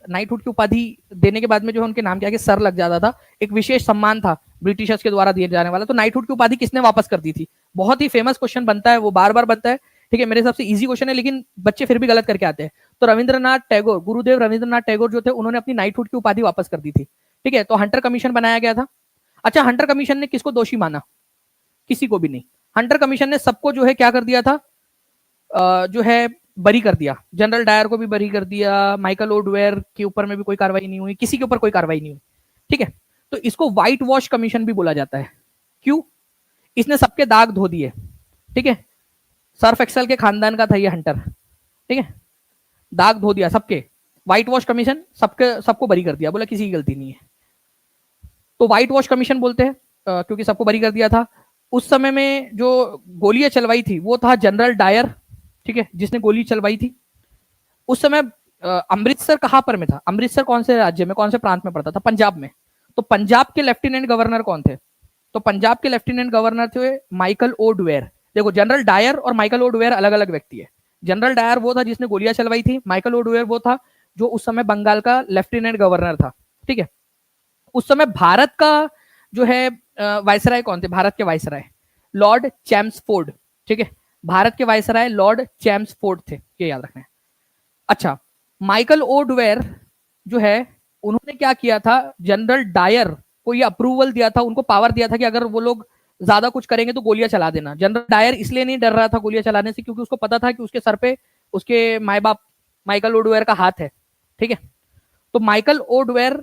नाइटहुड की उपाधि देने के बाद में जो है उनके नाम के आगे सर लग जाता था, एक विशेष सम्मान था ब्रिटिशर्स के द्वारा दिए जाने वाला। तो नाइटहुड की उपाधि किसने वापस कर दी थी? बहुत ही फेमस क्वेश्चन बनता है, वो बार बार बनता है, ठीक है। मेरे हिसाब से इजी क्वेश्चन है, लेकिन बच्चे फिर भी गलत करके आते हैं। तो रविंद्रनाथ टैगोर, गुरुदेव रविंद्रनाथ टैगोर जो थे, उन्होंने अपनी नाइटहुड की उपाधि वापस कर दी थी, ठीक है। तो हंटर कमीशन बनाया गया था। अच्छा, हंटर कमीशन ने किसको दोषी माना? किसी को भी नहीं। हंटर कमीशन ने सबको जो है क्या कर दिया था, जो है बरी कर दिया, जनरल डायर को भी बरी कर दिया, माइकल ओडवेयर के ऊपर में भी कोई कार्रवाई नहीं हुई, किसी के ऊपर कोई कार्रवाई नहीं हुई, ठीक है। तो इसको व्हाइट वॉश कमीशन भी बोला जाता है। क्यों? इसने सबके दाग धो दिए, ठीक है। सर्फ एक्सेल के खानदान का था ये हंटर, ठीक है, दाग धो दिया सबके, व्हाइट वॉश कमीशन, सबको बरी कर दिया, बोला किसी की गलती नहीं है। तो व्हाइट वॉश कमीशन बोलते हैं क्योंकि सबको बरी कर दिया था। उस समय में जो गोलियां चलवाई थी वो था जनरल डायर, ठीक है, जिसने गोली चलवाई थी। उस समय अमृतसर कहां पर में था? अमृतसर कौन से राज्य में, कौन से प्रांत में पड़ता था? पंजाब में। तो पंजाब के लेफ्टिनेंट गवर्नर कौन थे? तो पंजाब के लेफ्टिनेंट गवर्नर थे माइकल ओडवेयर। देखो, जनरल डायर और माइकल ओडवेयर अलग अलग व्यक्ति है। जनरल डायर वो था जिसने गोलियां चलवाई थी, माइकल ओडवेयर वो था जो उस समय बंगाल का लेफ्टिनेंट गवर्नर था, ठीक है। उस समय भारत का जो है वायसराय कौन थे? भारत के वायसराय लॉर्ड चैम्सफोर्ड, ठीक है, भारत के वायसराय लॉर्ड चैम्सफोर्ड थे, ये याद रखना है। अच्छा, माइकल ओडवेयर जो है उन्होंने क्या किया था, जनरल डायर को ये अप्रूवल दिया था, उनको पावर दिया था कि अगर वो लोग ज्यादा कुछ करेंगे तो गोलियां चला देना। जनरल डायर इसलिए नहीं डर रहा था गोलियां चलाने से क्योंकि उसको पता था कि उसके सर पे उसके माए बाप माइकल ओडवेयर का हाथ है, ठीक है। तो माइकल ओडवेयर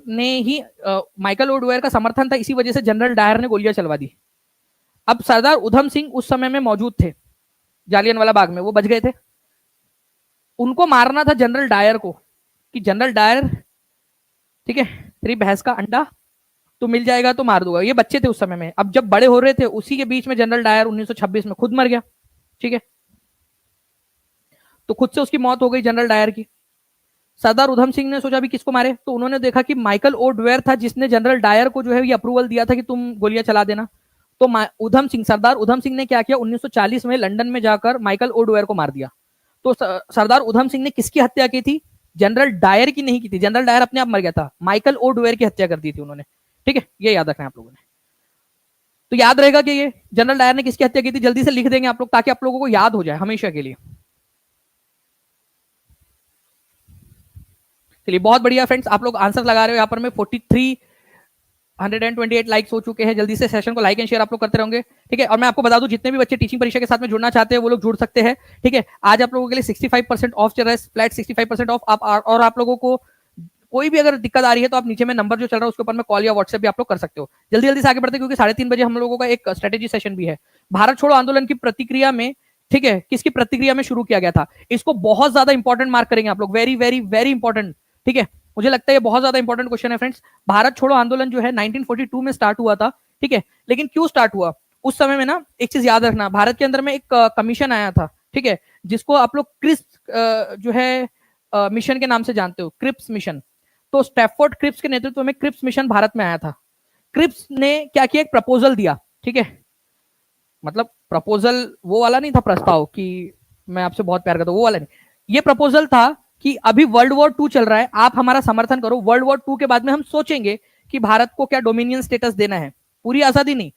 का समर्थन था, इसी वजह से जनरल डायर ने गोलियां चलवा दी। अब सरदार उधम सिंह उस समय में मौजूद थे जालियनवाला बाग में, वो बच गए थे। उनको मारना था जनरल डायर को कि जनरल डायर, ठीक है, तेरी भैंस का अंडा तो मिल जाएगा तो मार दूंगा। ये बच्चे थे उस समय में। अब जब बड़े हो रहे थे उसी के बीच में जनरल डायर 1926 में खुद मर गया, ठीक है। तो खुद से उसकी मौत हो गई जनरल डायर की। सरदार उधम सिंह ने सोचा भी किसको मारे, तो उन्होंने देखा कि माइकल ओडवेयर था जिसने जनरल डायर को जो है ये अप्रूवल दिया था कि तुम गोलियां चला देना। तो सरदार उधम सिंह ने क्या किया, 1940 में लंदन में जाकर माइकल ओडवेयर को मार दिया। तो सरदार उधम सिंह ने किसकी हत्या की थी? जनरल डायर की नहीं की थी, जनरल डायर अपने आप मर गया था, माइकल ओडवेयर की हत्या कर दी थी उन्होंने, ठीक है। ये याद रखना है आप लोगों ने। तो याद रहेगा कि ये जनरल डायर ने किसकी हत्या की थी, जल्दी से लिख देंगे आप लोग ताकि आप लोगों को याद हो जाए हमेशा के लिए। चलिए, बहुत बढ़िया फ्रेंड्स, आप लोग आंसर लगा रहे हो। यहाँ पर मैं 128 लाइक्स हो चुके हैं। जल्दी से सेशन को लाइक एंड शेयर आप लोग करते रहेंगे, ठीक है। और मैं आपको बता दूं, जितने भी बच्चे टीचिंग परीक्षा के साथ में जुड़ना चाहते हैं वो लोग जुड़ सकते हैं, ठीक है। आज आप लोगों के लिए 65% ऑफ चल रहा है, फ्लैट 65% ऑफ। और आप लोगों को कोई भी अगर दिक्कत आ रही है तो आप नीचे में नंबर जो चल रहा है उसके ऊपर में कॉल या व्हाट्सएप भी आप लोग कर सकते हो। जल्दी जल्दी से आगे बढ़ते हैं क्योंकि 3:30 बजे हम लोगों का एक स्ट्रेटेजी सेशन भी है। भारत छोड़ो आंदोलन की प्रतिक्रिया में, ठीक है, किसकी प्रतिक्रिया में शुरू किया गया था, इसको बहुत ज्यादा इंपॉर्टेंट मार्क करेंगे आप लोग, वेरी वेरी वेरी इंपॉर्टेंट, ठीक है। मुझे लगता है ये बहुत ज्यादा इंपॉर्टेंट क्वेश्चन है फ्रेंड्स। भारत छोड़ो आंदोलन जो है 1942 में स्टार्ट हुआ था, ठीक है। लेकिन क्यों स्टार्ट हुआ उस समय में ना, एक चीज याद रखना, भारत के अंदर में एक कमीशन आया था, ठीक है, जिसको आप लोग क्रिप्स जो है मिशन के नाम से जानते हो, क्रिप्स मिशन। तो स्टैफोर्ड क्रिप्स के नेतृत्व में क्रिप्स मिशन भारत में आया था। क्रिप्स ने क्या किया, एक प्रपोजल दिया, ठीक है। मतलब प्रपोजल वो वाला नहीं था प्रस्ताव कि मैं आपसे बहुत प्यार करता हूं, वो वाला नहीं। ये प्रपोजल था कि अभी वर्ल्ड वॉर 2 चल रहा है, आप हमारा समर्थन करो, वर्ल्ड वॉर 2 के बाद में हम सोचेंगे कि भारत को क्या डोमिनियन स्टेटस देना है, पूरी आजादी नहीं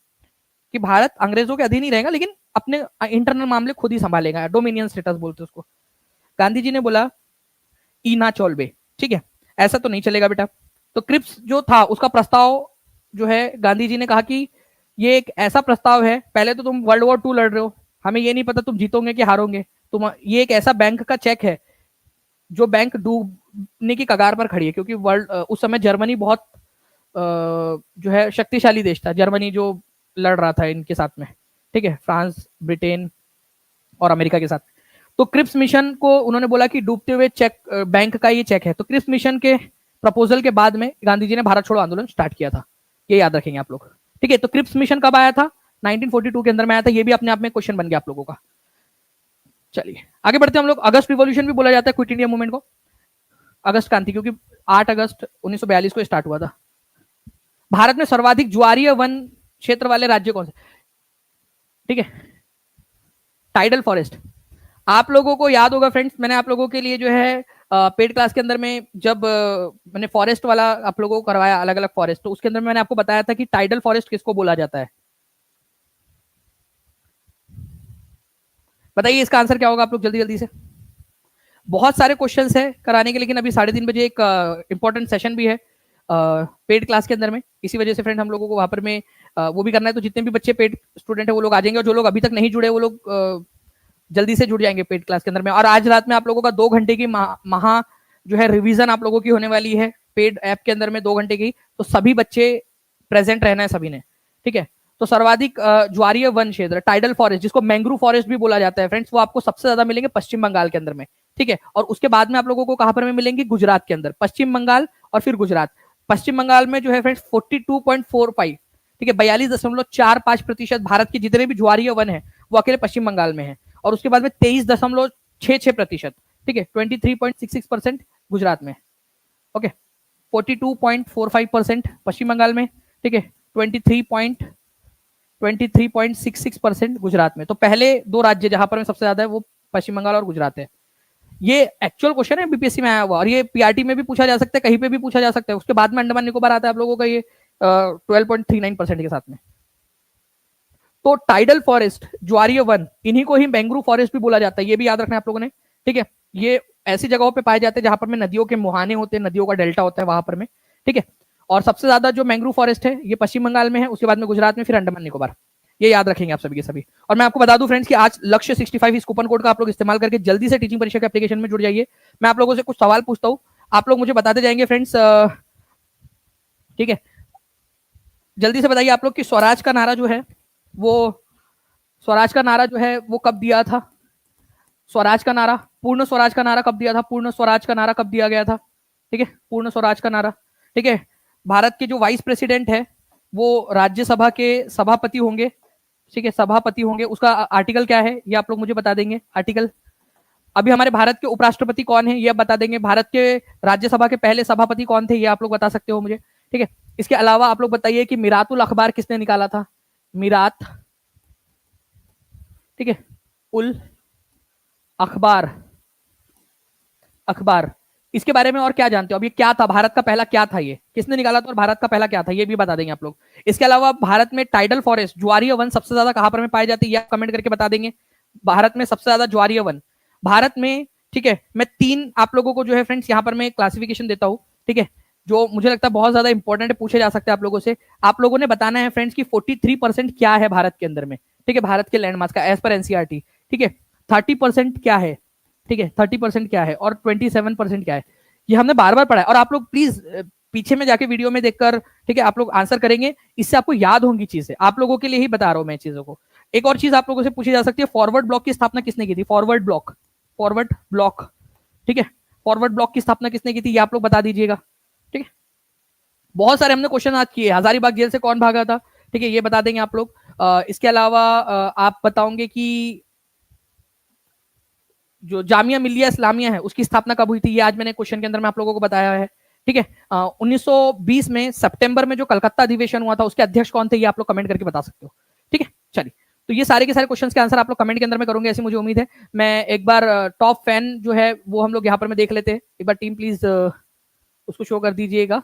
कि भारत अंग्रेजों के अधीन ही रहेगा लेकिन अपने इंटरनल मामले खुद ही संभालेगा, डोमिनियन स्टेटस बोलते उसको। गांधी जी ने बोला ई ना चौलबे, ठीक है, ऐसा तो नहीं चलेगा बेटा। तो क्रिप्स जो था उसका प्रस्ताव जो है, गांधी जी ने कहा कि ये एक ऐसा प्रस्ताव है, पहले तो तुम वर्ल्ड वॉर 2 लड़ रहे हो, हमें ये नहीं पता तुम जीतोगे कि हारोगे, तुम ये एक ऐसा बैंक का चेक है जो बैंक डूबने की कगार पर खड़ी है, क्योंकि वर्ल्ड उस समय जर्मनी बहुत जो है शक्तिशाली देश था, जर्मनी जो लड़ रहा था इनके साथ में, ठीक है, फ्रांस, ब्रिटेन और अमेरिका के साथ। तो क्रिप्स मिशन को उन्होंने बोला कि डूबते हुए चेक बैंक का ये चेक है। तो क्रिप्स मिशन के प्रपोजल के बाद में गांधी जी ने भारत छोड़ो आंदोलन स्टार्ट किया था, ये याद रखेंगे आप लोग, ठीक है। तो क्रिप्स मिशन कब आया था? 1942 के अंदर में आया था। ये भी अपने आप में क्वेश्चन बन गया आप लोगों का। चलिए आगे बढ़ते हैं हम लोग। अगस्त रिवॉल्यूशन भी बोला जाता है क्विट इंडिया मूवमेंट को, अगस्त क्रांति, क्योंकि 8 अगस्त 1942 को स्टार्ट हुआ था। भारत में सर्वाधिक ज्वारीय वन क्षेत्र वाले राज्य कौन से? ठीक है, टाइडल फॉरेस्ट। आप लोगों को याद होगा फ्रेंड्स, मैंने आप लोगों के लिए जो है पेड क्लास के अंदर में जब मैंने फॉरेस्ट वाला आप लोगों को करवाया, अलग अलग फॉरेस्ट, तो उसके अंदर मैंने आपको बताया था कि टाइडल फॉरेस्ट किसको बोला जाता है। बताइए इसका आंसर क्या होगा आप लोग जल्दी जल्दी से। बहुत सारे क्वेश्चंस है कराने के, लेकिन अभी 3:30 बजे एक इंपॉर्टेंट सेशन भी है पेड क्लास के अंदर में, इसी वजह से फ्रेंड हम लोगों को वहां पर में वो भी करना है। तो जितने भी बच्चे पेड स्टूडेंट है वो लोग आ जाएंगे, और जो लोग अभी तक नहीं जुड़े वो लोग जल्दी से जुड़ जाएंगे पेड क्लास के अंदर में। और आज रात में आप लोगों का 2 घंटे की महा जो है रिवीजन आप लोगों की होने वाली है पेड ऐप के अंदर में 2 घंटे की। तो सभी बच्चे प्रेजेंट रहना है सभी ने, ठीक है। तो सर्वाधिक ज्वारीय वन क्षेत्र टाइडल फॉरेस्ट, जिसको मैंग्रू फॉरेस्ट भी बोला जाता है फ्रेंड्स, वो आपको सबसे ज्यादा मिलेंगे पश्चिम बंगाल के अंदर में, ठीक है। और उसके बाद में आप लोगों को कहां पर में मिलेंगे, गुजरात के अंदर, पश्चिम बंगाल और फिर गुजरात। पश्चिम बंगाल में जो है फ्रेंड्स 42.45, ठीक है, 42.45% भारत के जितने भी ज्वारीय वन है वो अकेले पश्चिम बंगाल में है। और उसके बाद में 23.66%, ठीक है, 23.66% गुजरात में, ओके। 42.45% पश्चिम बंगाल में, ठीक है, 23.66% गुजरात में। तो पहले 2 राज्य जहां पर सबसे ज्यादा है वो पश्चिम बंगाल और गुजरात है। ये एक्चुअल क्वेश्चन है बीपीएससी में आया हुआ, और ये पीआरटी में भी पूछा जा सकता है, कहीं पे भी पूछा जा सकता है। उसके बाद में अंडमान निकोबार आता है आप लोगों का ये 12.39% के साथ में। तो टाइडल फॉरेस्ट, ज्वारीय वन, इन्हीं को ही मैंग्रोव फॉरेस्ट भी बोला जाता है, ये भी याद रखना है आप लोगों ने, ठीक है। ये ऐसी जगहों पे पाए जाते हैं जहां पर में नदियों के मुहाने होते हैं, नदियों का डेल्टा होता है वहां पर में, ठीक है। और सबसे ज्यादा जो मैंग्रोव फॉरेस्ट है ये पश्चिम बंगाल में है, उसके बाद में गुजरात में, फिर अंडमान निकोबार। ये याद रखेंगे आप सभी के सभी। और मैं आपको बता दूं फ्रेंड्स कि आज लक्ष्य 65 इस कूपन कोड का आप लोग इस्तेमाल करके जल्दी से टीचिंग परीक्षा के एप्लीकेशन में जुड़ जाइए। मैं आप लोगों से कुछ सवाल पूछता हूं, आप लोग मुझे बताते जाएंगे फ्रेंड्स, ठीक है। जल्दी से बताइए आप लोग कि स्वराज का नारा जो है वो कब दिया था? स्वराज का नारा, पूर्ण स्वराज का नारा कब दिया था? पूर्ण स्वराज का नारा कब दिया गया था? ठीक है, पूर्ण स्वराज का नारा, ठीक है। भारत के जो वाइस प्रेसिडेंट है वो राज्यसभा के सभापति होंगे, ठीक है, सभापति होंगे। उसका आर्टिकल क्या है ये आप लोग मुझे बता देंगे, आर्टिकल। अभी हमारे भारत के उपराष्ट्रपति कौन है ये आप बता देंगे। भारत के राज्यसभा के पहले सभापति कौन थे ये आप लोग बता सकते हो मुझे, ठीक है। इसके अलावा आप लोग बताइए कि मिरातुल अखबार किसने निकाला था? मिरात, ठीक है, उल अखबार, अखबार, इसके बारे में और क्या जानते हो? अब ये क्या था, भारत का पहला क्या था, ये किसने निकाला था और भारत का पहला क्या था, ये भी बता देंगे आप लोग। इसके अलावा भारत में टाइडल फॉरेस्ट, ज्वारीय वन सबसे ज्यादा कहां पर में पाए जाते हैं ये आप कमेंट करके बता देंगे। भारत में सबसे ज्यादा ज्वारीय वन भारत में, ठीक है। मैं 3 आप लोगों को जो है फ्रेंड्स यहाँ पर मैं क्लासिफिकेशन देता हूँ, ठीक है, जो मुझे लगता है बहुत ज्यादा इंपॉर्टेंट है, पूछे जा सकते हैं आप लोगों से। आप लोगों ने बताना है फ्रेंड्स की 43% क्या है भारत के अंदर में, ठीक है, भारत के लैंडमार्क का एज पर एनसीईआरटी, ठीक है। 30% क्या है, ठीक है, 30% क्या है, और 27% क्या है, ये हमने बार बार पढ़ा है। और आप लोग प्लीज पीछे में जाके वीडियो में देखकर, ठीक है, आप लोग आंसर करेंगे, इससे आपको याद होंगी चीजें। आप लोगों के लिए ही बता रहा हूं मैं चीजों को। एक और चीज आप लोगों से पूछी जा सकती है, फॉरवर्ड ब्लॉक की स्थापना किसने की थी? फॉरवर्ड ब्लॉक, फॉरवर्ड ब्लॉक, ठीक है, फॉरवर्ड ब्लॉक की स्थापना किसने की थी ये आप लोग बता दीजिएगा, ठीक है। बहुत सारे हमने क्वेश्चन आज किए, हजारीबाग जेल से कौन भागा था, ठीक है, ये बता देंगे आप लोग। इसके अलावा आप बताओगे कि जो जामिया मिलिया इस्लामिया है उसकी स्थापना कब हुई थी, ये आज मैंने क्वेश्चन के अंदर में आप लोगों को बताया है, ठीक है। 1920 में सितंबर में जो कलकत्ता अधिवेशन हुआ था उसके अध्यक्ष कौन थे ये आप लोग कमेंट करके बता सकते हो, ठीक है। चलिए, तो ये सारे के सारे क्वेश्चंस के आंसर आप लोग कमेंट के अंदर में करोगे ऐसी मुझे उम्मीद है। मैं एक बार टॉप फैन जो है वो हम लोग यहाँ पर में देख लेते हैं एक बार, टीम प्लीज उसको शो कर दीजिएगा,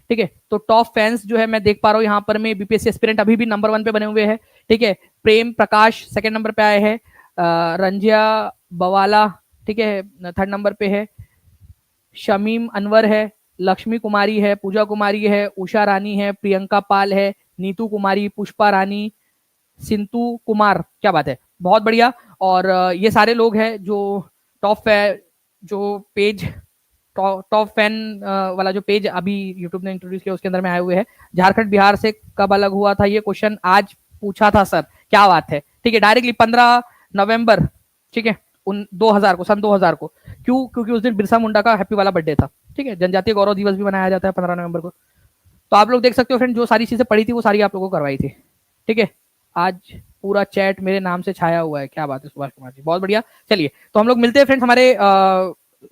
ठीक है। तो टॉप फैंस जो है मैं देख पा रहा हूँ यहाँ पर में, बीपीएससी एस्पिरेंट अभी भी नंबर 1 पे बने हुए हैं, ठीक है। प्रेम प्रकाश सेकंड नंबर पे आए हैं, रंजिया बवाला, ठीक है, 3rd नंबर पे है, शमीम अनवर है, लक्ष्मी कुमारी है, पूजा कुमारी है, उषा रानी है, प्रियंका पाल है, नीतू कुमारी, पुष्पा रानी, सिंतु कुमार, क्या बात है, बहुत बढ़िया। और ये सारे लोग हैं जो टॉप जो पेज टॉप फैन वाला जो पेज अभी यूट्यूब ने इंट्रोड्यूस किया उसके अंदर में आए हुए हैं। झारखंड बिहार से कब अलग हुआ था, ये क्वेश्चन आज पूछा था सर, क्या बात है, ठीक है, डायरेक्टली 15 नवंबर, ठीक है, 2000 को, सन 2000 को। क्यों? क्योंकि उस दिन बिरसा मुंडा का हैप्पी वाला बर्थडे था, ठीक है। जनजातीय गौरव दिवस भी मनाया जाता है 15 नवंबर को। तो आप लोग देख सकते हो फ्रेंड, जो सारी चीजें पढ़ी थी वो सारी आप लोगों को करवाई थी, ठीक है। आज पूरा चैट मेरे नाम से छाया हुआ है, क्या बात है सुभाष कुमार जी, बहुत बढ़िया। चलिए, तो हम लोग मिलते हैं फ्रेंड्स हमारे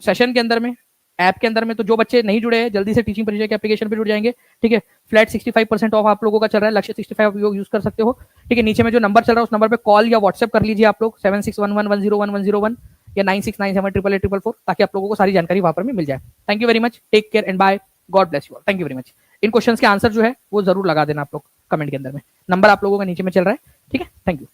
सेशन के अंदर में, ऐप के अंदर में। तो जो बच्चे नहीं जुड़े हैं जल्दी से टीचिंग परीक्षा के एप्लीकेशन पे जुड़ जाएंगे, ठीक है। फ्लैट 65% ऑफ आप लोगों का चल रहा है, लक्ष्य 65 यूज कर सकते हो, ठीक है। नीचे में जो नंबर चल रहा है उस नंबर पे कॉल या व्हाट्सएप कर लीजिए आप लोग, 7611101101 या 96978844, ताकि आप लोगों को सारी जानकारी वहां पर मिल जाए। Thank you very much, take care and bye, God bless you, thank you very much. इन क्वेश्चंस के आंसर जो है वो जरूर लगा देना आप लोग कमेंट के अंदर में, नंबर आप लोगों का नीचे में चल रहा है, ठीक है। Thank you.